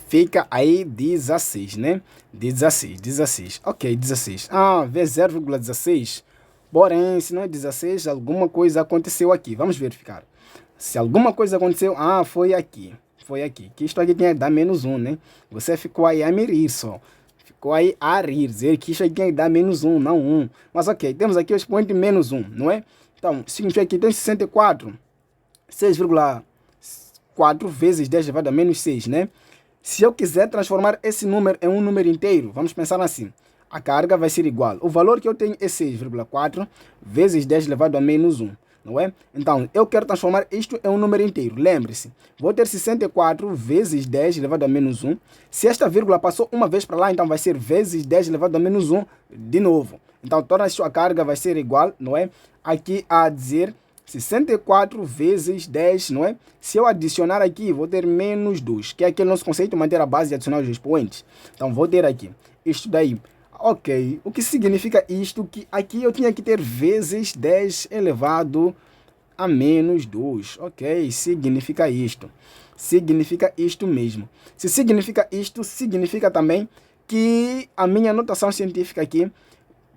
Speaker 1: Fica aí 16, né? 16. Ok, 16. Ah, vê 0,16. Porém, se não é 16, alguma coisa aconteceu aqui. Vamos verificar. Se alguma coisa aconteceu, foi aqui. Que isto aqui tinha que dar menos 1, né? Você ficou aí a me rir só. Ficou aí a rir, dizer que isto aqui tinha que dar menos 1, não 1. Mas ok, temos aqui o expoente menos 1, não é? Então, significa que tem 64. 6,4 vezes 10 elevado a menos 6, né? Se eu quiser transformar esse número em um número inteiro, vamos pensar assim. A carga vai ser igual. O valor que eu tenho é 6,4 vezes 10 elevado a menos 1. Não é? Então, eu quero transformar isto em um número inteiro. Lembre-se, vou ter 64 vezes 10 elevado a menos 1. Se esta vírgula passou uma vez para lá, então vai ser vezes 10 elevado a menos 1 de novo. Então, toda a sua carga vai ser igual, não é? Aqui a dizer 64 vezes 10, não é? Se eu adicionar aqui, vou ter menos 2, que é aquele nosso conceito, manter a base e adicionar os expoentes. Então, vou ter aqui isto daí. Ok, o que significa isto? Que aqui eu tinha que ter vezes 10 elevado a menos 2. Ok, significa isto. Significa isto mesmo. Se significa isto, significa também que a minha notação científica aqui,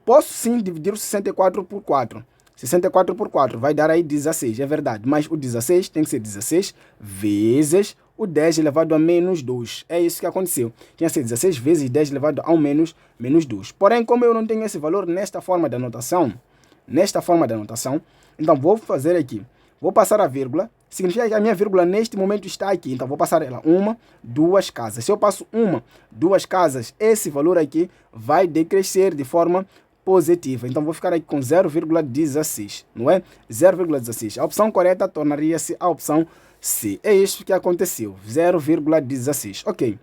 Speaker 1: posso sim dividir o 64 por 4. 64 por 4 vai dar aí 16, é verdade. Mas o 16 tem que ser 16 vezes o 10 elevado a menos 2. É isso que aconteceu. Tinha que ser 16 vezes 10 elevado ao menos 2. Porém, como eu não tenho esse valor nesta forma de anotação, então vou fazer aqui. Vou passar a vírgula. Significa que a minha vírgula neste momento está aqui. Então vou passar ela 1, 2 casas. Se eu passo 1, 2 casas, esse valor aqui vai decrescer de forma positiva. Então vou ficar aqui com 0,16, não é? 0,16. A opção correta tornaria-se a opção C. É isso que aconteceu. 0,16. Ok.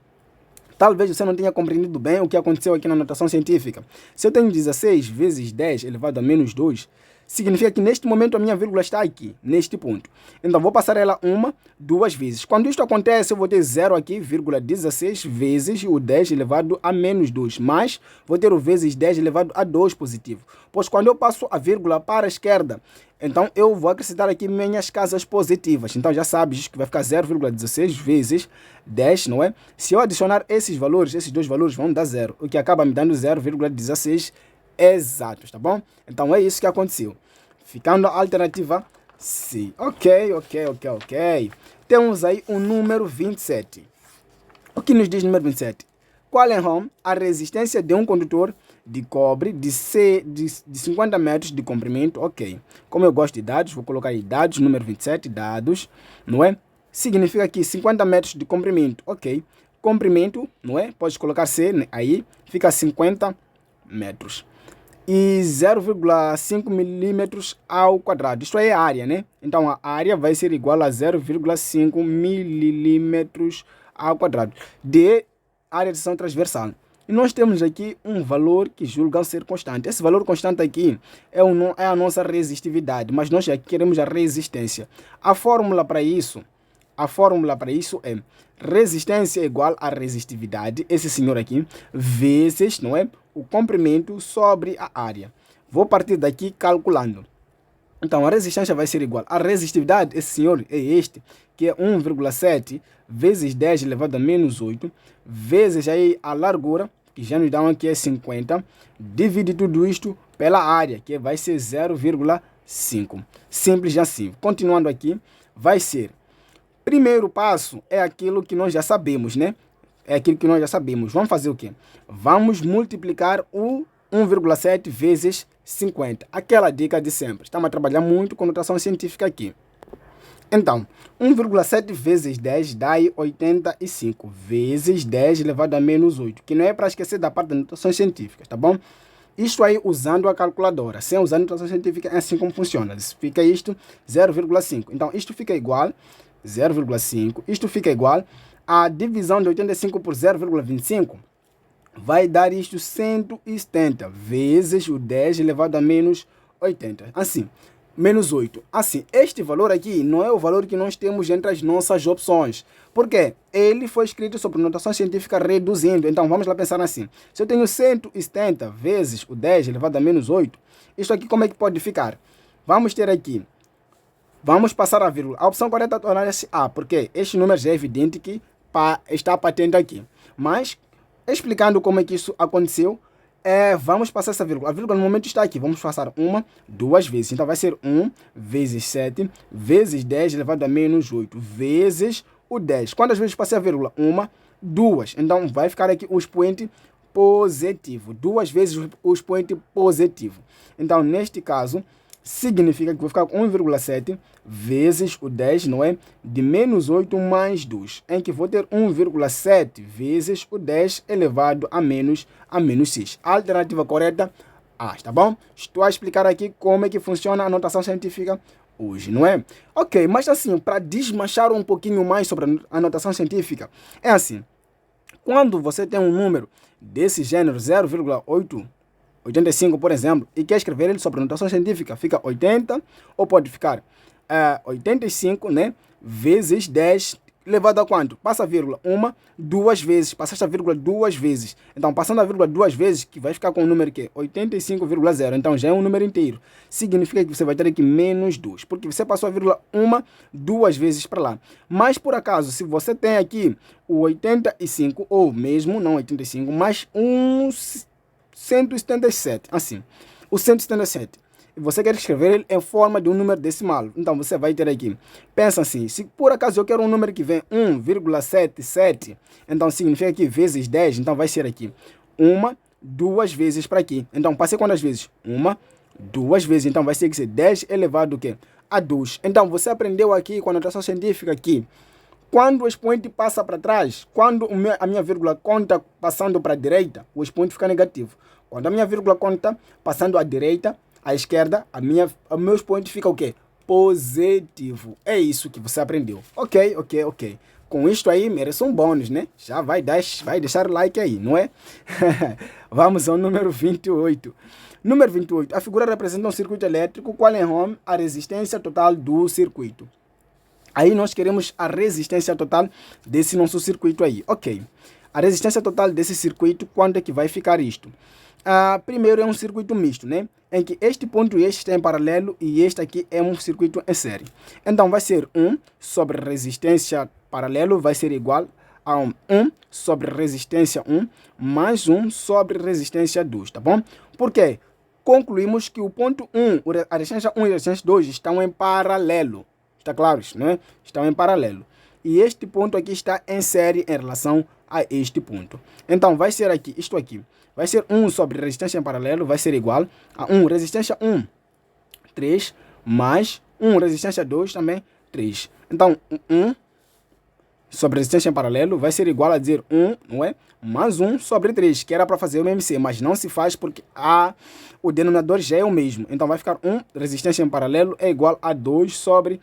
Speaker 1: Talvez você não tenha compreendido bem o que aconteceu aqui na notação científica. Se eu tenho 16 vezes 10 elevado a menos 2, significa que neste momento a minha vírgula está aqui, neste ponto. Então vou passar ela 1, 2 vezes. Quando isto acontece, eu vou ter 0 aqui, 16 vezes o 10 elevado a menos 2. Mas vou ter o vezes 10 elevado a 2 positivo. Pois quando eu passo a vírgula para a esquerda, então eu vou acrescentar aqui minhas casas positivas. Então já sabes que vai ficar 0,16 vezes 10, não é? Se eu adicionar esses valores, esses dois valores vão dar 0, o que acaba me dando 0,16 exatos, tá bom? Então é isso que aconteceu. Ficando a alternativa C. Ok. Temos aí o número 27. O que nos diz o número 27? Qual é a resistência de um condutor de cobre de 50 metros de comprimento? Ok. Como eu gosto de dados, vou colocar aí dados, número 27, dados, não é? Significa que 50 metros de comprimento, ok. Comprimento, não é? Pode colocar C aí, fica 50 metros. E 0,5 milímetros ao quadrado. Isto é a área, né? Então a área vai ser igual a 0,5 milímetros ao quadrado de área de seção transversal. E nós temos aqui um valor que julgam ser constante. Esse valor constante aqui é a nossa resistividade, mas nós já queremos a resistência. A fórmula para isso é resistência igual a resistividade, esse senhor aqui, vezes, não é, o comprimento sobre a área. Vou partir daqui calculando. Então, a resistência vai ser igual à resistividade, esse senhor é este, que é 1,7 vezes 10 elevado a menos 8, vezes aí a largura, que já nos dão aqui é 50, divide tudo isto pela área, que vai ser 0,5. Simples assim. Continuando aqui, vai ser, primeiro passo é aquilo que nós já sabemos, né? É aquilo que nós já sabemos. Vamos fazer o quê? Vamos multiplicar o 1,7 vezes 50. Aquela dica de sempre. Estamos a trabalhar muito com notação científica aqui. Então, 1,7 vezes 10 dá 85 vezes 10 elevado a menos 8, que não é para esquecer da parte das notações científicas, tá bom? Isto aí usando a calculadora. Sem usar a notação científica é assim como funciona. Fica isto 0,5. Então, isto fica igual 0,5. Isto fica igual a divisão de 85 por 0,25. Vai dar isto 170 vezes o 10 elevado a menos 80. Assim, menos 8. Assim, este valor aqui não é o valor que nós temos entre as nossas opções. Por quê? Ele foi escrito sobre notação científica reduzindo. Então, vamos lá pensar assim. Se eu tenho 170 vezes o 10 elevado a menos 8, isto aqui como é que pode ficar? Vamos ter aqui, vamos passar a vírgula. A opção correta torna-se A, porque este número já é evidente que está patente aqui. Mas, explicando como é que isso aconteceu, vamos passar essa vírgula. A vírgula no momento está aqui. Vamos passar uma, duas vezes. Então vai ser 1 vezes 7 vezes 10 elevado a menos 8 vezes o 10. Quantas vezes passei a vírgula? Uma, duas. Então vai ficar aqui o expoente positivo. Duas vezes o expoente positivo. Então neste caso, significa que vou ficar com 1,7 vezes o 10, não é? De menos 8 mais 2, em que vou ter 1,7 vezes o 10 elevado a menos 6. A alternativa correta, A, tá bom? Estou a explicar aqui como é que funciona a notação científica hoje, não é? Ok, mas assim, para desmanchar um pouquinho mais sobre a notação científica, é assim, quando você tem um número desse gênero 0,85, por exemplo, e quer escrever ele sobre notação científica, fica 80, ou pode ficar 85, né, vezes 10, elevado a quanto? Passa a vírgula uma, duas vezes, passaste a vírgula duas vezes. Então, passando a vírgula duas vezes, que vai ficar com o número que 85,0. Então, já é um número inteiro. Significa que você vai ter aqui menos 2, porque você passou a vírgula uma, duas vezes para lá. Mas, por acaso, se você tem aqui o 85, ou mesmo, não 85, mas 177, assim, o 177, e você quer escrever ele em forma de um número decimal, então você vai ter aqui, pensa assim, se por acaso eu quero um número que vem 1,77, então significa que vezes 10, então vai ser aqui, uma, duas vezes para aqui, então passei quantas vezes? Uma, duas vezes, então vai ser que ser 10 elevado o quê? A 2, então você aprendeu aqui com a notação científica aqui, quando o expoente passa para trás, quando a minha vírgula conta passando para a direita, o expoente fica negativo. Quando a minha vírgula conta passando à direita, à esquerda, o meu expoente fica o quê? Positivo. É isso que você aprendeu. Ok. Com isto aí, merece um bônus, né? Já vai deixar like aí, não é? Vamos ao número 28. Número 28. A figura representa um circuito elétrico. Qual é a resistência total do circuito? Aí nós queremos a resistência total desse nosso circuito aí. Ok. A resistência total desse circuito, quando é que vai ficar isto? Primeiro é um circuito misto, né? Em que este ponto e este está em paralelo e este aqui é um circuito em série. Então vai ser 1 sobre resistência paralelo vai ser igual a 1 sobre resistência 1 mais 1 sobre resistência 2, tá bom? Por quê? Concluímos que o ponto 1, a resistência 1 e a resistência 2 estão em paralelo. Está claro isso, não é? Estão em paralelo. E este ponto aqui está em série em relação a este ponto. Então, vai ser aqui, isto aqui. Vai ser 1 sobre resistência em paralelo, vai ser igual a 1 resistência 1, 3, mais 1 resistência 2 também, 3. Então, 1 sobre resistência em paralelo vai ser igual a dizer 1, não é? Mais 1 sobre 3, que era para fazer o MMC, mas não se faz porque o denominador já é o mesmo. Então, vai ficar 1 resistência em paralelo é igual a 2 sobre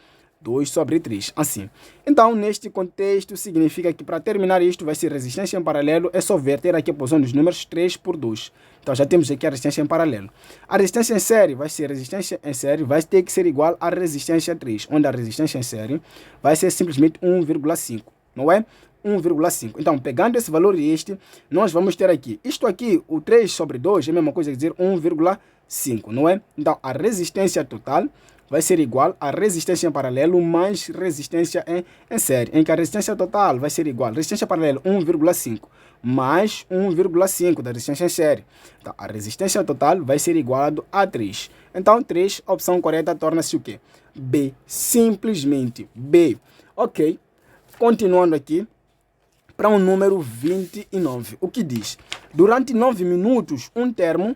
Speaker 1: 3, assim. Então, neste contexto, significa que para terminar isto, vai ser resistência em paralelo, é só verter aqui a posição dos números 3 por 2. Então, já temos aqui a resistência em paralelo. A resistência em série vai ser resistência em série, vai ter que ser igual à resistência 3, onde a resistência em série vai ser simplesmente 1,5, não é? 1,5. Então, pegando esse valor e este, nós vamos ter aqui, isto aqui, o 3 sobre 2 é a mesma coisa que dizer 1,5, não é? Então, a resistência total vai ser igual a resistência em paralelo mais resistência em série, em que a resistência total vai ser igual a resistência paralela 1,5 mais 1,5 da resistência em série. Então, a resistência total vai ser igual a 3. Então, 3, a opção correta torna-se o quê? B. Simplesmente B. Ok. Continuando aqui para o número 29. O que diz? Durante 9 minutos, um termo...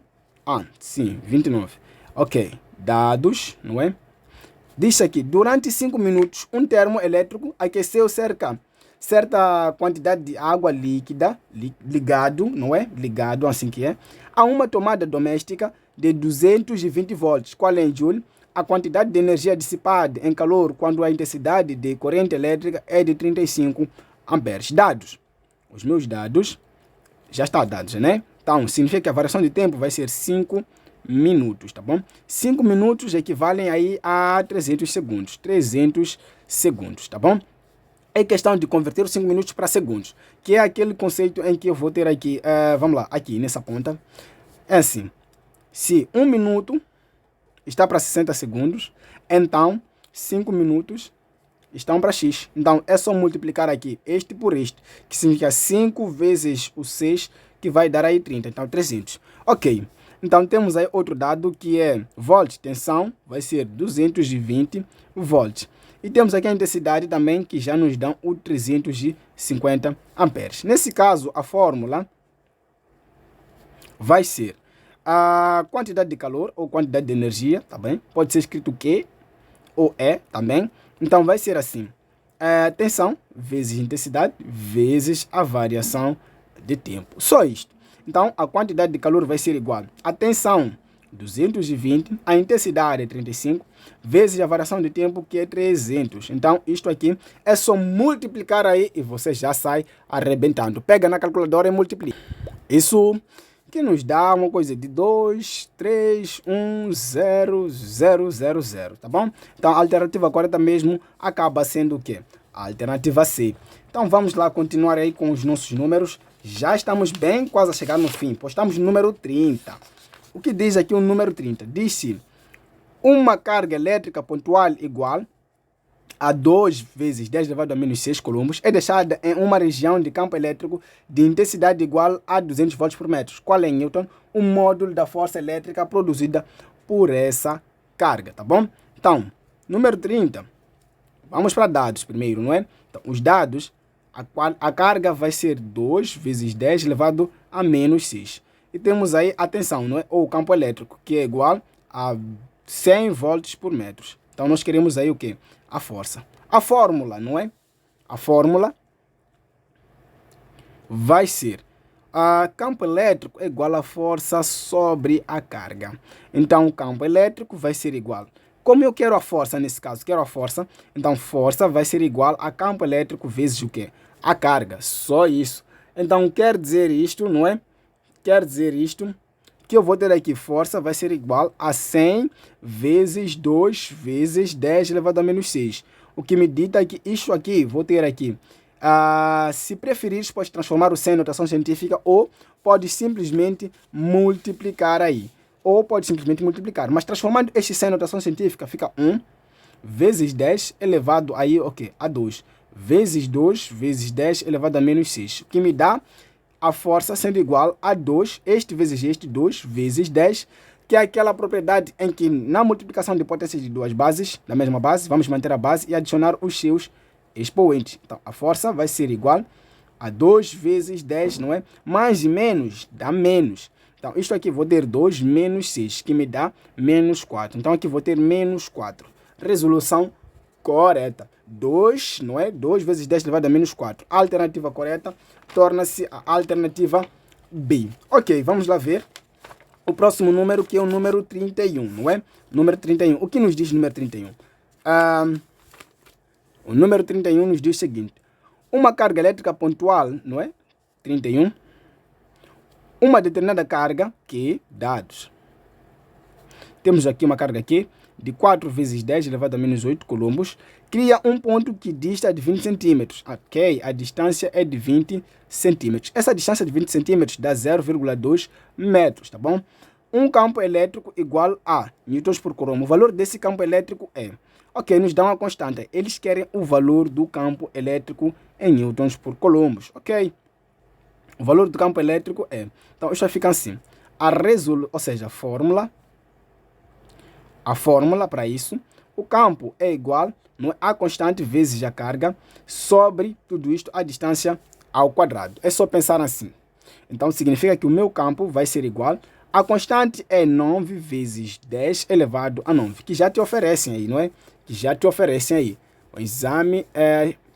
Speaker 1: sim, 29. Ok. Dados, não é? Diz aqui, durante 5 minutos, um termo elétrico aqueceu certa quantidade de água líquida, ligado, não é? Ligado, assim que é, a uma tomada doméstica de 220 volts. Qual é em joule? A quantidade de energia dissipada em calor quando a intensidade de corrente elétrica é de 35 amperes. Dados. Os meus dados já estão dados, né? Então, significa que a variação de tempo vai ser 5 minutos, tá bom? 5 minutos equivalem aí a 300 segundos. 300 segundos, tá bom? É questão de converter os 5 minutos para segundos, que é aquele conceito em que eu vou ter aqui, vamos lá, aqui nessa ponta. É assim, se 1 minuto está para 60 segundos, então 5 minutos estão para x. Então é só multiplicar aqui este por este, que significa 5 vezes o 6, que vai dar aí 30, então 300. Ok, então temos aí outro dado que é volts, tensão, vai ser 220 volts. E temos aqui a intensidade também, que já nos dão o 350 amperes. Nesse caso, a fórmula vai ser a quantidade de calor ou quantidade de energia, tá bem? Pode ser escrito Q ou E também. Então vai ser assim, tensão vezes intensidade vezes a variação de tempo. Só isto. Então a quantidade de calor vai ser igual a tensão 220, a intensidade é 35, vezes a variação de tempo, que é 300. Então, isto aqui é só multiplicar aí e você já sai arrebentando. Pega na calculadora e multiplica. Isso que nos dá uma coisa de 2, 3, 1, 0, 0, 0, 0, tá bom? Então, a alternativa correta mesmo acaba sendo o quê? A alternativa C. Então, vamos lá continuar aí com os nossos números. Já estamos bem quase a chegar no fim, pois estamos no número 30. O que diz aqui o número 30? Diz-se uma carga elétrica pontual igual a 2 vezes 10 elevado a menos 6 coulombs é deixada em uma região de campo elétrico de intensidade igual a 200 volts por metro. Qual é, em Newton, o módulo da força elétrica produzida por essa carga, tá bom? Então, número 30, vamos para dados primeiro, não é? Então, os dados, a carga vai ser 2 vezes 10 elevado a menos 6. E temos aí a tensão, não é? Ou o campo elétrico, que é igual a 100 volts por metro. Então, nós queremos aí o quê? A força. A fórmula, não é? A fórmula vai ser campo elétrico é igual a força sobre a carga. Então, o campo elétrico vai ser igual. Como eu quero a força nesse caso? Quero a força. Então, força vai ser igual a campo elétrico vezes o quê? A carga. Só isso. Então, quer dizer isto, não é? Quer dizer isto, que eu vou ter aqui força vai ser igual a 100 vezes 2 vezes 10 elevado a menos 6. O que me dita que isto aqui, vou ter aqui, se preferires, pode transformar o 100 em notação científica ou pode simplesmente multiplicar aí. Ou pode simplesmente multiplicar. Mas transformando este 100 em notação científica, fica 1 vezes 10 elevado aí, a 2. Vezes 2 vezes 10 elevado a menos 6. O que me dá a força sendo igual a 2, este vezes este, 2 vezes 10, que é aquela propriedade em que na multiplicação de potências de duas bases, da mesma base, vamos manter a base e adicionar os seus expoentes. Então, a força vai ser igual a 2 vezes 10, não é? Mais e menos dá menos. Então, isto aqui vou ter 2 menos 6, que me dá menos 4. Então, aqui vou ter menos 4. Resolução correta. 2, não é? 2 vezes 10 elevado a menos 4. A alternativa correta torna-se a alternativa B. Ok, vamos lá ver o próximo número, que é o número 31, não é? Número 31. O que nos diz o número 31? O número 31 nos diz o seguinte. Uma carga elétrica pontual, não é? 31. Uma determinada carga, Q, dados. Temos aqui uma carga Q de 4 vezes 10 elevado a menos 8 coulombs, cria um ponto que dista de 20 centímetros. Ok, a distância é de 20 centímetros. Essa distância de 20 centímetros dá 0,2 metros, tá bom? um campo elétrico igual a newtons por coulomb. O valor desse campo elétrico é... Ok, nos dá uma constante. Eles querem o valor do campo elétrico em newtons por coulomb. Ok? O valor do campo elétrico é... Então, isso vai ficar assim. Ou seja, a fórmula para isso, o campo é igual a constante vezes a carga sobre tudo isto, a distância ao quadrado. É só pensar assim. Então, significa que o meu campo vai ser igual... A constante é 9 vezes 10 elevado a 9, que já te oferecem aí, não é? Que já te oferecem aí. O exame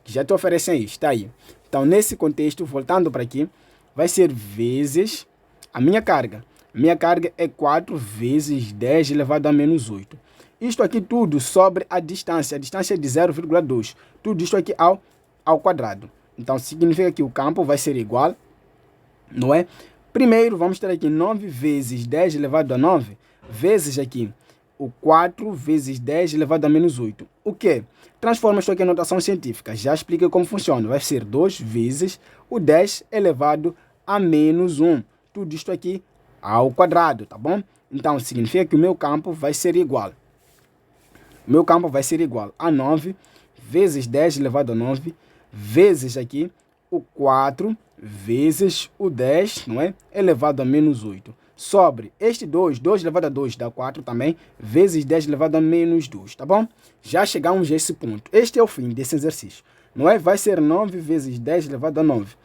Speaker 1: que já te oferecem aí, está aí. Então, nesse contexto, voltando para aqui, vai ser vezes a minha carga. A minha carga é 4 vezes 10 elevado a menos 8. Isto aqui tudo sobre a distância. A distância é de 0,2. Tudo isto aqui ao quadrado. Então, significa que o campo vai ser igual, não é? Primeiro, vamos ter aqui 9 vezes 10 elevado a 9, vezes aqui o 4 vezes 10 elevado a menos 8. O que? Transforma isto aqui em notação científica. Já expliquei como funciona. Vai ser 2 vezes o 10 elevado a menos 1. Tudo isto aqui ao quadrado, tá bom? Então, significa que o meu campo vai ser igual. O meu campo vai ser igual a 9 vezes 10 elevado a 9, vezes aqui o 4 vezes o 10, não é? Elevado a menos 8. Sobre este 2, 2 elevado a 2 dá 4 também, vezes 10 elevado a menos 2, tá bom? Já chegamos a esse ponto. Este é o fim desse exercício, não é? Vai ser 9 vezes 10 elevado a 9.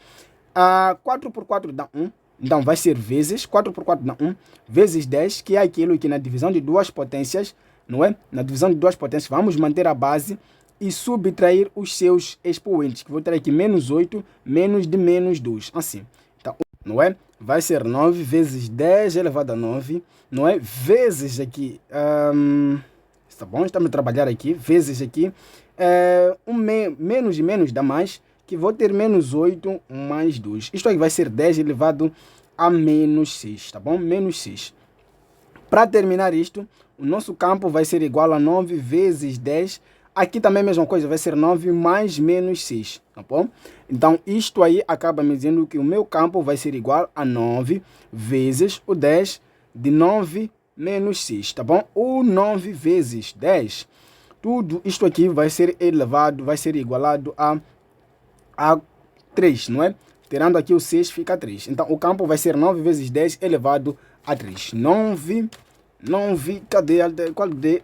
Speaker 1: 4 por 4 dá 1, então vai ser vezes, 4 por 4 dá 1, vezes 10, que é aquilo que na divisão de duas potências, não é? Na divisão de duas potências, vamos manter a base e subtrair os seus expoentes, que vou ter aqui menos 8, menos de menos 2, assim. Então, não é? Vai ser 9 vezes 10 elevado a 9, não é? Vezes aqui, tá bom? Estamos a trabalhar aqui, vezes aqui, menos de menos dá mais, que vou ter menos 8 mais 2. Isto aqui vai ser 10 elevado a menos 6, tá bom? Menos 6. Para terminar isto, o nosso campo vai ser igual a 9 vezes 10. Aqui também a mesma coisa, vai ser 9 mais menos 6, tá bom? Então, isto aí acaba me dizendo que o meu campo vai ser igual a 9 vezes o 10 de 9 menos 6, tá bom? O 9 vezes 10, tudo isto aqui vai ser elevado, vai ser igualado a 3, não é? Tirando aqui o 6, fica 3. Então, o campo vai ser 9 vezes 10 elevado a 3. 9, cadê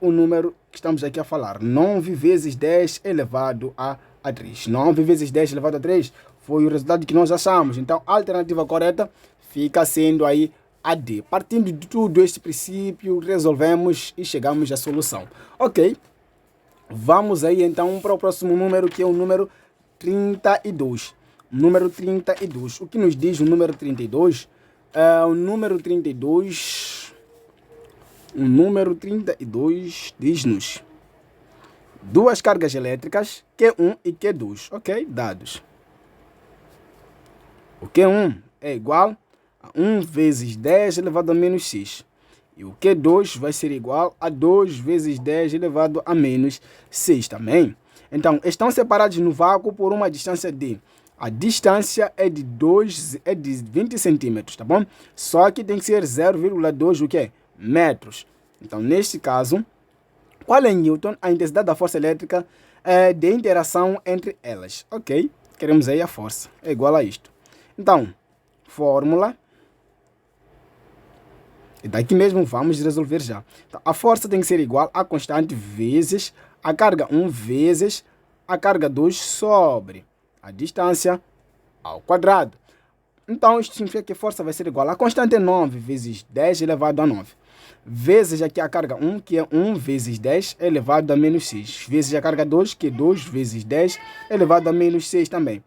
Speaker 1: o número que estamos aqui a falar? 9 vezes 10 elevado a 3. 9 vezes 10 elevado a 3 foi o resultado que nós achamos. Então, a alternativa correta fica sendo aí a D. Partindo de tudo este princípio, resolvemos e chegamos à solução. Ok, vamos aí então para o próximo número, que é o número 32. Número 32. O que nos diz o número 32? O número 32 diz-nos duas cargas elétricas, Q1 e Q2, ok? Dados. O Q1 é igual a 1 vezes 10 elevado a menos 6. E o Q2 vai ser igual a 2 vezes 10 elevado a menos 6 também. Então, estão separados no vácuo por uma distância d. A distância é de 20 centímetros, tá bom? Só que tem que ser 0,2 o quê? Metros. Então, neste caso, qual é em Newton a intensidade da força elétrica de interação entre elas? Ok, queremos aí a força. É igual a isto. Então, fórmula. E daqui mesmo vamos resolver já. Então, a força tem que ser igual a constante vezes a carga 1 vezes a carga 2 sobre a distância ao quadrado. Então, isto significa que a força vai ser igual a constante é 9 vezes 10 elevado a 9. Vezes aqui a carga 1, que é 1 vezes 10 elevado a menos 6. Vezes a carga 2, que é 2 vezes 10 elevado a menos 6 também.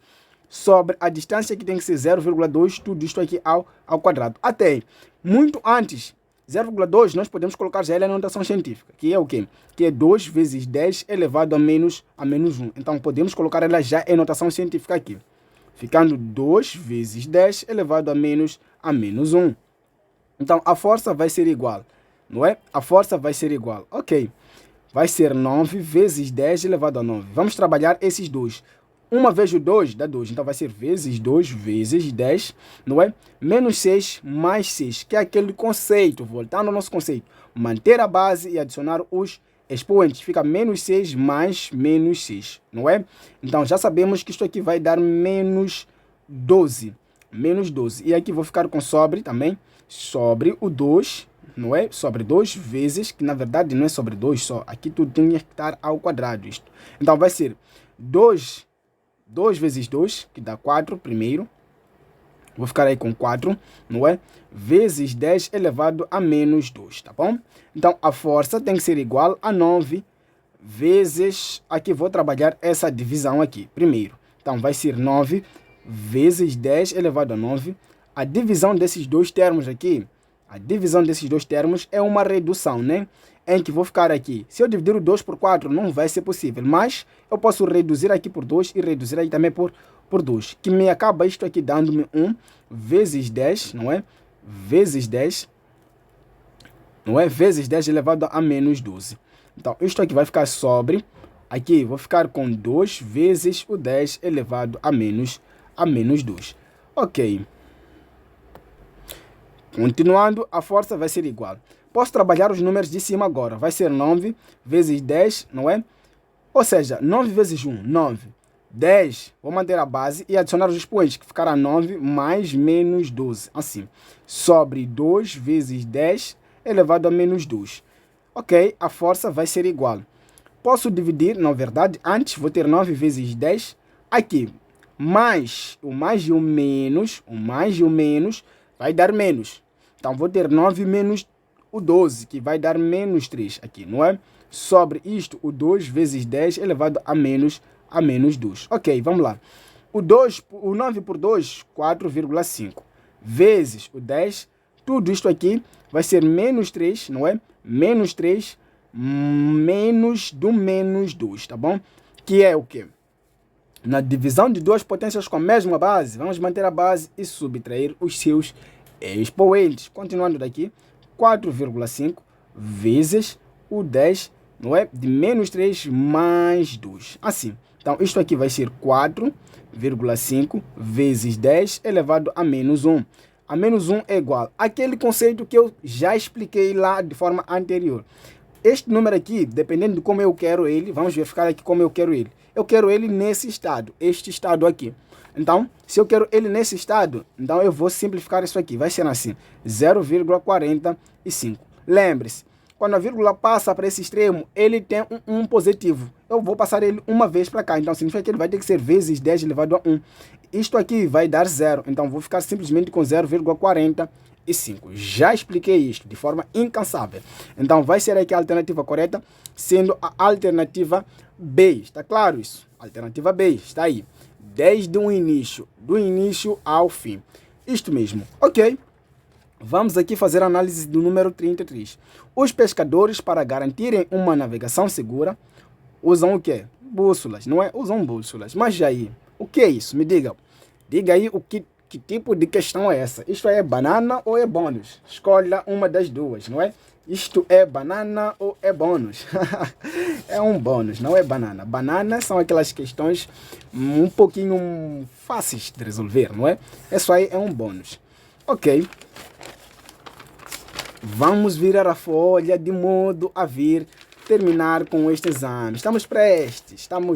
Speaker 1: Sobre a distância, que tem que ser 0,2, tudo isto aqui ao quadrado. Até muito antes, 0,2 nós podemos colocar já ela na notação científica, que é o quê? Que é 2 vezes 10 elevado a menos 1. Então, podemos colocar ela já em notação científica aqui. Ficando 2 vezes 10 elevado a menos 1. Então, a força vai ser igual, não é? A força vai ser igual, ok. Vai ser 9 vezes 10 elevado a 9. Vamos trabalhar esses dois. 1 vezes o 2 dá 2. Então vai ser vezes 2 vezes 10, não é? Menos 6 mais 6, que é aquele conceito, voltando ao nosso conceito. Manter a base e adicionar os expoentes. Fica menos 6 mais menos 6, não é? Então já sabemos que isto aqui vai dar menos 12. Menos 12. E aqui vou ficar com sobre também. Sobre o 2, não é? Sobre 2 vezes, que na verdade não é sobre 2 só. Aqui tudo tem que estar ao quadrado isto. Então vai ser 2 vezes 2, que dá 4 primeiro. Vou ficar aí com 4, não é? Vezes 10 elevado a menos 2, tá bom? Então a força tem que ser igual a 9 vezes... Aqui vou trabalhar essa divisão aqui primeiro. Então vai ser 9 vezes 10 elevado a 9. A divisão desses dois termos aqui, a divisão desses dois termos é uma redução, né? Em que vou ficar aqui. Se eu dividir o 2 por 4, não vai ser possível. Mas eu posso reduzir aqui por 2 e reduzir aí também por 2. Que me acaba isto aqui dando-me 1 vezes 10, não é? Vezes 10, não é? Vezes 10 elevado a menos 12. Então, isto aqui vai ficar sobre... Aqui, vou ficar com 2 vezes o 10 elevado a menos 2. Ok. Continuando, a força vai ser igual. Posso trabalhar os números de cima agora. Vai ser 9 vezes 10, não é? Ou seja, 9 vezes 1, 9. 10, vou manter a base e adicionar os expoentes, que ficará 9 mais menos 12. Assim, sobre 2 vezes 10 elevado a menos 2. Ok, a força vai ser igual. Posso dividir, na verdade, antes vou ter 9 vezes 10. Aqui, mais o mais e o menos vai dar menos. Então, vou ter 9 menos o 12, que vai dar menos 3 aqui, não é? Sobre isto, o 2 vezes 10 elevado a menos 2. Ok, vamos lá. O 9 por 2, 4,5. Vezes o 10, tudo isto aqui vai ser menos 3, não é? Menos 3, menos do menos 2, tá bom? Que é o quê? Na divisão de duas potências com a mesma base, vamos manter a base e subtrair os seus expoentes. Continuando daqui, 4,5 vezes o 10, não é? De menos 3 mais 2. Assim. Então, isto aqui vai ser 4,5 vezes 10 elevado a menos 1. A menos 1 é igual àquele conceito que eu já expliquei lá de forma anterior. Este número aqui, dependendo de como eu quero ele, vamos verificar aqui como eu quero ele. Eu quero ele nesse estado, este estado aqui. Então, se eu quero ele nesse estado, então eu vou simplificar isso aqui. Vai ser assim, 0,45. Lembre-se, quando a vírgula passa para esse extremo, ele tem um positivo. Eu vou passar ele uma vez para cá. Então, significa que ele vai ter que ser vezes 10 elevado a 1. Isto aqui vai dar 0. Então, vou ficar simplesmente com 0,45. Já expliquei isto de forma incansável. Então, vai ser aqui a alternativa correta, sendo a alternativa B. Está claro isso? Alternativa B está aí. Desde o início, do início ao fim. Isto mesmo. Ok. Vamos aqui fazer a análise do número 33. Os pescadores, para garantirem uma navegação segura, usam o quê? Bússolas, não é? Usam bússolas. Mas aí, o que é isso? Me diga. Diga aí que tipo de questão é essa. Isto é banana ou é bônus? Escolha uma das duas, não é? Isto é banana ou é bônus? É um bônus, não é banana. Banana são aquelas questões um pouquinho fáceis de resolver, não é? Isso aí é um bônus. Ok. Vamos virar a folha de modo a vir terminar com este exame. Estamos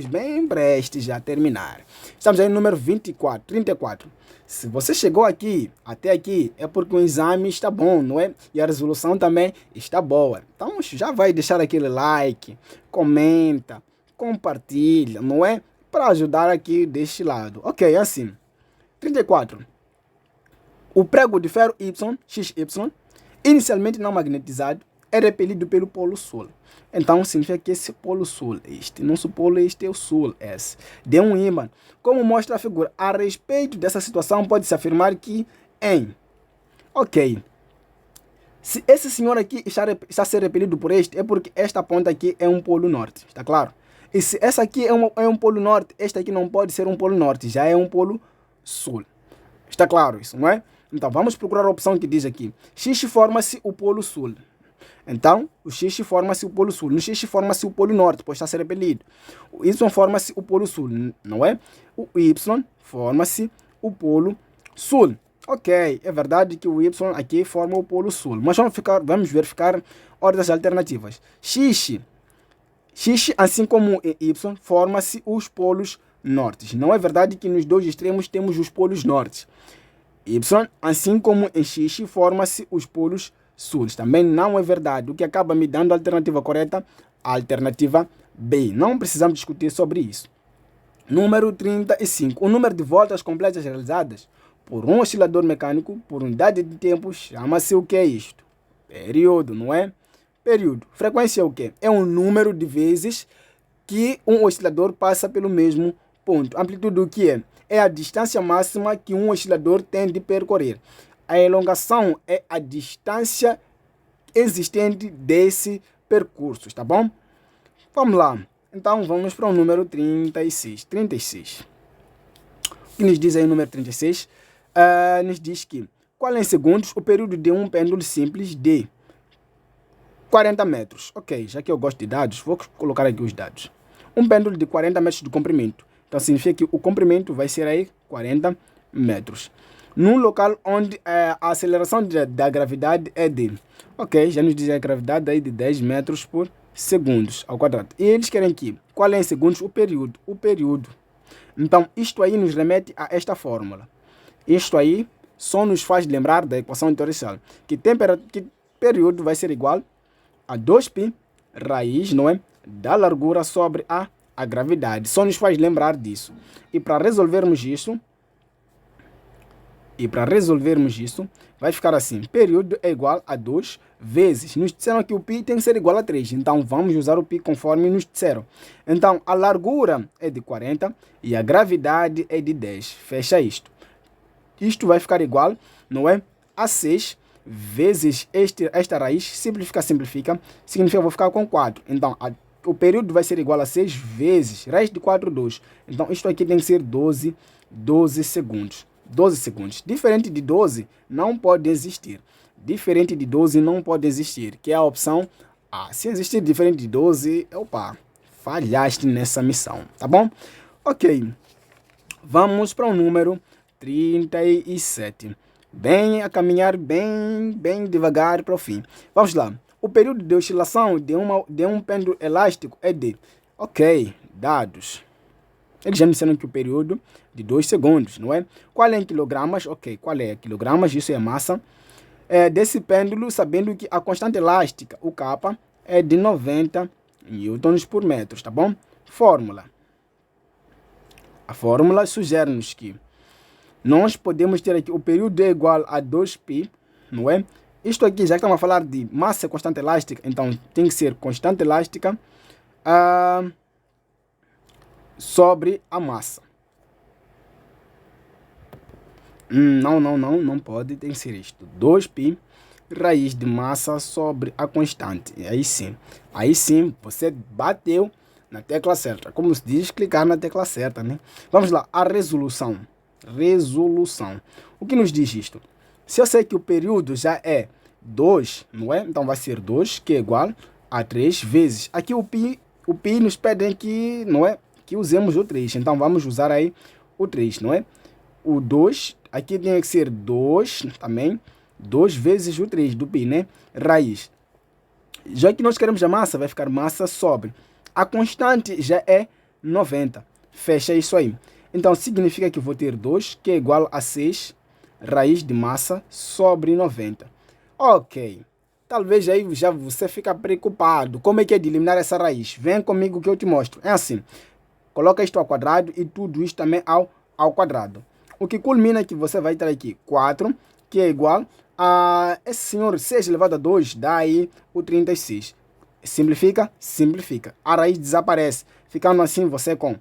Speaker 1: bem prestes a terminar. Estamos aí no número 34. Se você chegou aqui, até aqui, é porque o exame está bom, não é? E a resolução também está boa. Então já vai deixar aquele like, comenta, compartilha, não é? Para ajudar aqui deste lado. Ok, assim. 34. O prego de ferro Y, XY, inicialmente não magnetizado, é repelido pelo polo sul. Então, significa que esse polo sul é este. Nosso polo este é o sul, esse. De um ímã. Como mostra a figura, a respeito dessa situação, pode-se afirmar que Ok. Se esse senhor aqui está a ser repelido por este, é porque esta ponta aqui é um polo norte. Está claro? E se essa aqui é um polo norte, esta aqui não pode ser um polo norte. Já é um polo sul. Está claro isso, não é? Então, vamos procurar a opção que diz aqui. X forma-se o polo sul. Então, o x forma-se o polo sul. No x forma-se o polo norte, pois está a ser repelido. O y forma-se o polo sul, não é? O y forma-se o polo sul. Ok, é verdade que o y aqui forma o polo sul. Mas vamos verificar ordens alternativas. X, assim como em y, forma-se os polos nortes. Não é verdade que nos dois extremos temos os polos nortes. Y, assim como em x, forma-se os polos sul. Também não é verdade, o que acaba me dando a alternativa correta, a alternativa B. Não precisamos discutir sobre isso. Número 35. O número de voltas completas realizadas por um oscilador mecânico por unidade de tempo chama-se o que é isto? Período, não é? Período. Frequência é o quê? É um número de vezes que um oscilador passa pelo mesmo ponto. Amplitude o que é? É a distância máxima que um oscilador tem de percorrer. A elongação é a distância existente desse percurso, tá bom? Vamos lá. Então, vamos para o número 36. 36. O que nos diz aí o número 36? Nos diz que, qual é em segundos o período de um pêndulo simples de 40 metros. Ok, já que eu gosto de dados, vou colocar aqui os dados. Um pêndulo de 40 metros de comprimento. Então, significa que o comprimento vai ser aí 40 metros. Num local onde a aceleração da gravidade é de... Ok, já nos diz a gravidade aí de 10 metros por segundo ao quadrado. E eles querem que, qual é em segundos o período? O período. Então, isto aí nos remete a esta fórmula. Isto aí só nos faz lembrar da equação diferencial. Que período vai ser igual a 2π raiz, não é? Da largura sobre a gravidade. Só nos faz lembrar disso. E para resolvermos isso, vai ficar assim. Período é igual a 2 vezes. Nos disseram que o π tem que ser igual a 3. Então, vamos usar o π conforme nos disseram. Então, a largura é de 40 e a gravidade é de 10. Fecha isto. Isto vai ficar igual, não é? A 6 vezes esta raiz. Simplifica. Significa que eu vou ficar com 4. Então, o período vai ser igual a 6 vezes raiz de 4, 2. Então, isto aqui tem que ser 12 segundos. 12 segundos. Diferente de 12, não pode existir. Diferente de 12, não pode existir. Que é a opção A. Se existir diferente de 12, opa, falhaste nessa missão. Tá bom? Ok. Vamos para o número 37. Bem a caminhar bem devagar para o fim. Vamos lá. O período de oscilação de um pêndulo elástico é de... Ok, dados. Eles já me disseram que o período de 2 segundos, não é? Qual é em quilogramas? Ok, qual é quilogramas? Isso é a massa. Desse pêndulo, sabendo que a constante elástica, o K, é de 90 newtons por metro, tá bom? Fórmula. A fórmula sugere-nos que nós podemos ter aqui o período é igual a 2π, não é? Isto aqui, já que estamos a falar de massa constante elástica, então tem que ser constante elástica sobre a massa. Não pode, tem que ser isto. 2π raiz de massa sobre a constante. Aí sim, você bateu na tecla certa. Como se diz, clicar na tecla certa, né? Vamos lá, a resolução. O que nos diz isto? Se eu sei que o período já é 2, não é? Então vai ser 2, que é igual a 3 vezes. Aqui o π nos pedem que, não é? Que usemos o 3. Então vamos usar aí o 3, não é? O 2, aqui tem que ser 2 também. 2 vezes o 3 do π, né? Raiz. Já que nós queremos a massa, vai ficar massa sobre. A constante já é 90. Fecha isso aí. Então, significa que vou ter 2, que é igual a 6 raiz de massa sobre 90. Ok. Talvez aí já você fica preocupado. Como é que é de eliminar essa raiz? Vem comigo que eu te mostro. É assim. Coloca isto ao quadrado e tudo isto também ao quadrado. O que culmina é que você vai ter aqui 4, que é igual a... Esse senhor 6 elevado a 2 dá aí o 36. Simplifica? Simplifica. A raiz desaparece. Ficando assim você com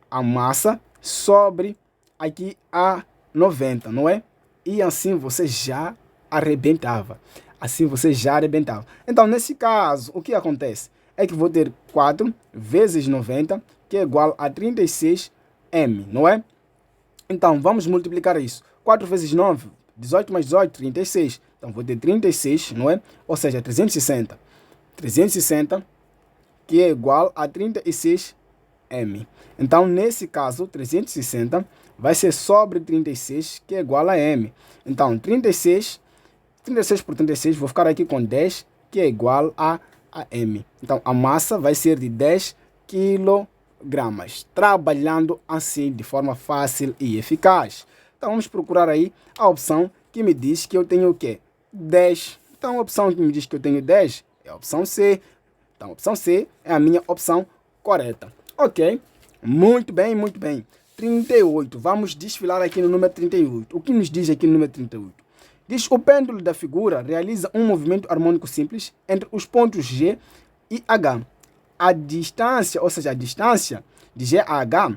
Speaker 1: a massa sobre aqui a 90, não é? E assim você já arrebentava. Então, nesse caso, o que acontece? É que vou ter 4 vezes 90, que é igual a 36 m, não é? Então, vamos multiplicar isso. 4 vezes 9, 18 mais 18, 36. Então vou ter 36, não é? Ou seja, 360. 360, que é igual a 36 m. Então, nesse caso, 360 vai ser sobre 36, que é igual a m. Então, 36 por 36, vou ficar aqui com 10, que é igual a m. Então, a massa vai ser de 10 quilogramas, trabalhando assim de forma fácil e eficaz. Então, vamos procurar aí a opção que me diz que eu tenho o quê? 10. Então, a opção que me diz que eu tenho 10 é a opção C. Então, a opção C é a minha opção correta. Ok? Muito bem, muito bem. 38. Vamos desfilar aqui no número 38. O que nos diz aqui no número 38? Diz: o pêndulo da figura realiza um movimento harmônico simples entre os pontos G e H. A distância, ou seja, a distância de G a H,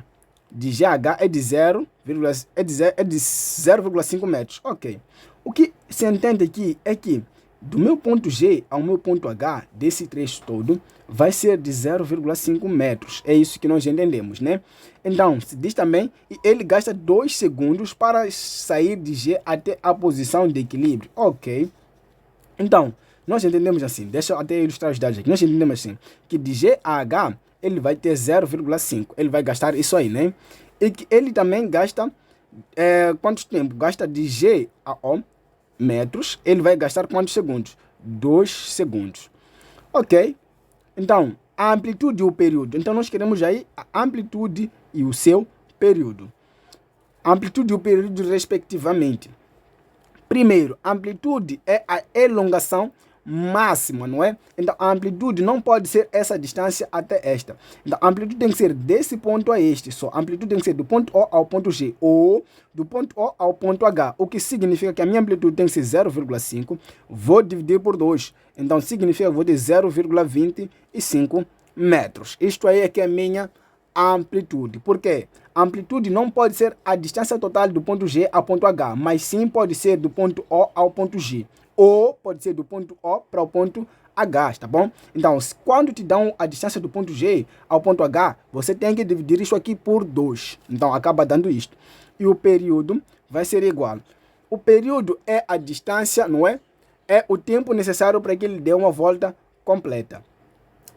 Speaker 1: é de 0,5 metros. Ok. O que se entende aqui é que do meu ponto G ao meu ponto H, desse trecho todo, vai ser de 0,5 metros. É isso que nós entendemos, né? Então, se diz também, e ele gasta 2 segundos para sair de G até a posição de equilíbrio. Ok. Então, nós entendemos assim, deixa eu até ilustrar os dados aqui. Nós entendemos assim, que de G a H, ele vai ter 0,5. Ele vai gastar isso aí, né? E que ele também gasta, quanto tempo? Gasta de G a O, metros, ele vai gastar quantos segundos? 2 segundos. Ok? Então, a amplitude e o período. Então, nós queremos aí a amplitude e o seu período. A amplitude e o período, respectivamente. Primeiro, a amplitude é a elongação máxima, não é? Então, a amplitude não pode ser essa distância até esta. Então, a amplitude tem que ser desse ponto a este só. A amplitude tem que ser do ponto O ao ponto G ou do ponto O ao ponto H, o que significa que a minha amplitude tem que ser 0,5. Vou dividir por 2. Então, significa que vou ter 0,25 metros. Isto aí é que é a minha amplitude. Por quê? A amplitude não pode ser a distância total do ponto G ao ponto H, mas sim pode ser do ponto O ao ponto G. Ou pode ser do ponto O para o ponto H, tá bom? Então, quando te dão a distância do ponto G ao ponto H, você tem que dividir isso aqui por 2. Então, acaba dando isto. E o período vai ser igual. O período é a distância, não é? É o tempo necessário para que ele dê uma volta completa.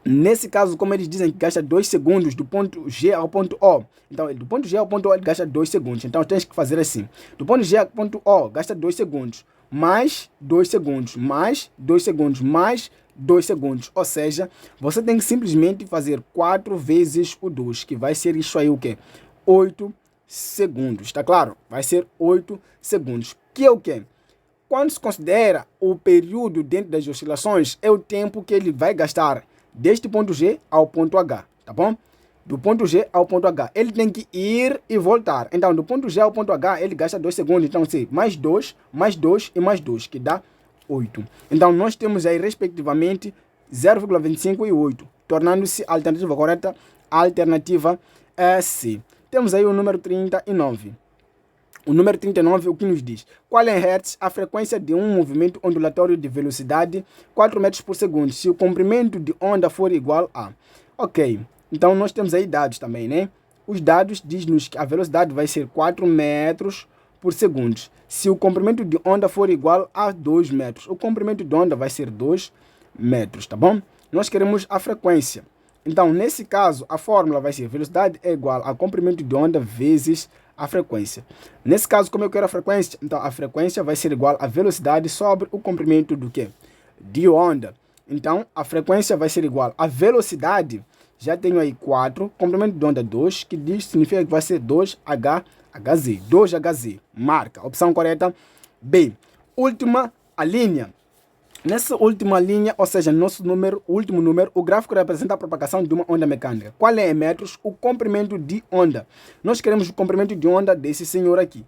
Speaker 1: Nesse caso, como eles dizem que gasta 2 segundos do ponto G ao ponto O. Então, do ponto G ao ponto O, ele gasta 2 segundos. Então, tens que fazer assim. Do ponto G ao ponto O, gasta 2 segundos. Mais 2 segundos. Mais 2 segundos. Mais 2 segundos. Ou seja, você tem que simplesmente fazer 4 vezes o 2. Que vai ser isso aí o quê? 8 segundos. Tá claro? Vai ser 8 segundos. Que é o quê? Quando se considera o período dentro das oscilações, é o tempo que ele vai gastar deste ponto G ao ponto H, tá bom? Do ponto G ao ponto H. Ele tem que ir e voltar. Então, do ponto G ao ponto H, ele gasta 2 segundos. Então, sim, mais 2 e mais 2, que dá 8. Então, nós temos aí, respectivamente, 0,25 e 8, tornando-se a alternativa correta, a alternativa C. Temos aí o número 39. O número 39, o que nos diz? Qual é em hertz a frequência de um movimento ondulatório de velocidade 4 metros por segundo, se o comprimento de onda for igual a... Ok, então nós temos aí dados também, né? Os dados dizem-nos que a velocidade vai ser 4 metros por segundo. Se o comprimento de onda for igual a 2 metros, o comprimento de onda vai ser 2 metros, tá bom? Nós queremos a frequência. Então, nesse caso, a fórmula vai ser velocidade é igual a comprimento de onda vezes a frequência. Nesse caso, como eu quero a frequência, então a frequência vai ser igual a velocidade sobre o comprimento do quê? De onda. Então, a frequência vai ser igual a velocidade, já tenho aí 4, comprimento de onda 2, que significa que vai ser 2HZ. 2HZ, marca. Opção correta, B. Última, a linha. Nessa última linha, ou seja, nosso número, último número, o gráfico representa a propagação de uma onda mecânica. Qual é em metros o comprimento de onda? Nós queremos o comprimento de onda desse senhor aqui.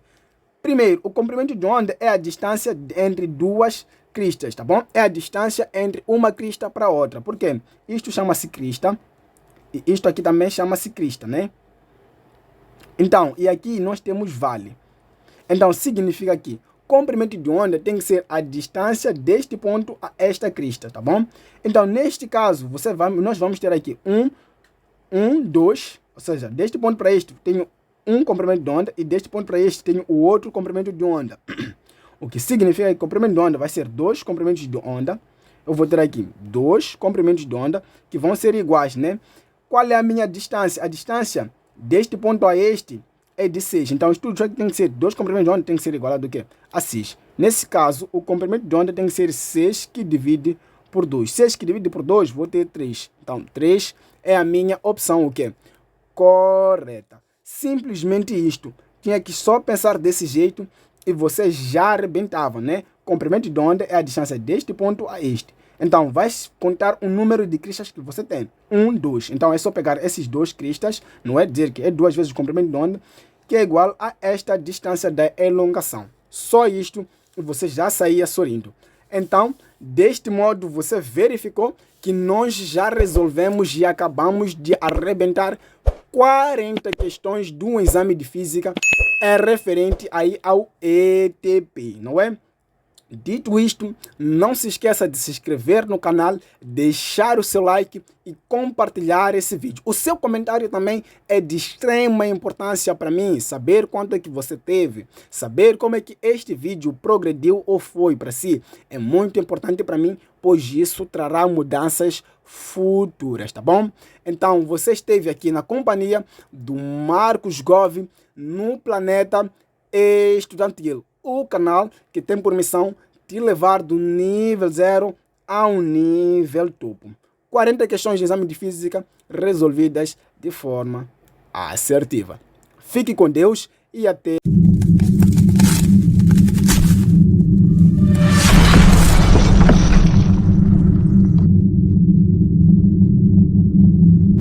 Speaker 1: Primeiro, o comprimento de onda é a distância entre duas cristas, tá bom? É a distância entre uma crista para outra. Por quê? Isto chama-se crista e isto aqui também chama-se crista, né? Então, e aqui nós temos vale. Então, significa que comprimento de onda tem que ser a distância deste ponto a esta crista, tá bom? Então, neste caso, nós vamos ter aqui 2, ou seja, deste ponto para este tenho um comprimento de onda e deste ponto para este tenho o outro comprimento de onda. O que significa que o comprimento de onda vai ser 2 comprimentos de onda. Eu vou ter aqui 2 comprimentos de onda que vão ser iguais, né? Qual é a minha distância? A distância deste ponto a este é de 6. Então, isso tudo tem que ser 2 comprimentos de onda, tem que ser igual a do quê? A 6. Nesse caso, o comprimento de onda tem que ser 6 que divide por 2. 6 que divide por 2, vou ter 3. Então, 3 é a minha opção, o quê? Correta. Simplesmente isto. Tinha que só pensar desse jeito e você já arrebentava, né? Comprimento de onda é a distância deste ponto a este. Então, vai contar o número de cristas que você tem. 1, 2. Então, é só pegar esses 2 cristas, não é dizer que é 2 vezes o comprimento de onda, que é igual a esta distância da elongação. Só isto e você já saía sorrindo. Então, deste modo, você verificou que nós já resolvemos e acabamos de arrebentar 40 questões de um exame de física referente aí ao ETP, não é? Dito isto, não se esqueça de se inscrever no canal, deixar o seu like e compartilhar esse vídeo. O seu comentário também é de extrema importância para mim, saber quanto é que você teve, saber como é que este vídeo progrediu ou foi para si. É muito importante para mim, pois isso trará mudanças futuras, tá bom? Então, você esteve aqui na companhia do Marcos Gove no Planeta Estudantil, o canal que tem por missão te levar do nível 0 ao nível topo. 40 questões de exame de física resolvidas de forma assertiva. Fique com Deus e até...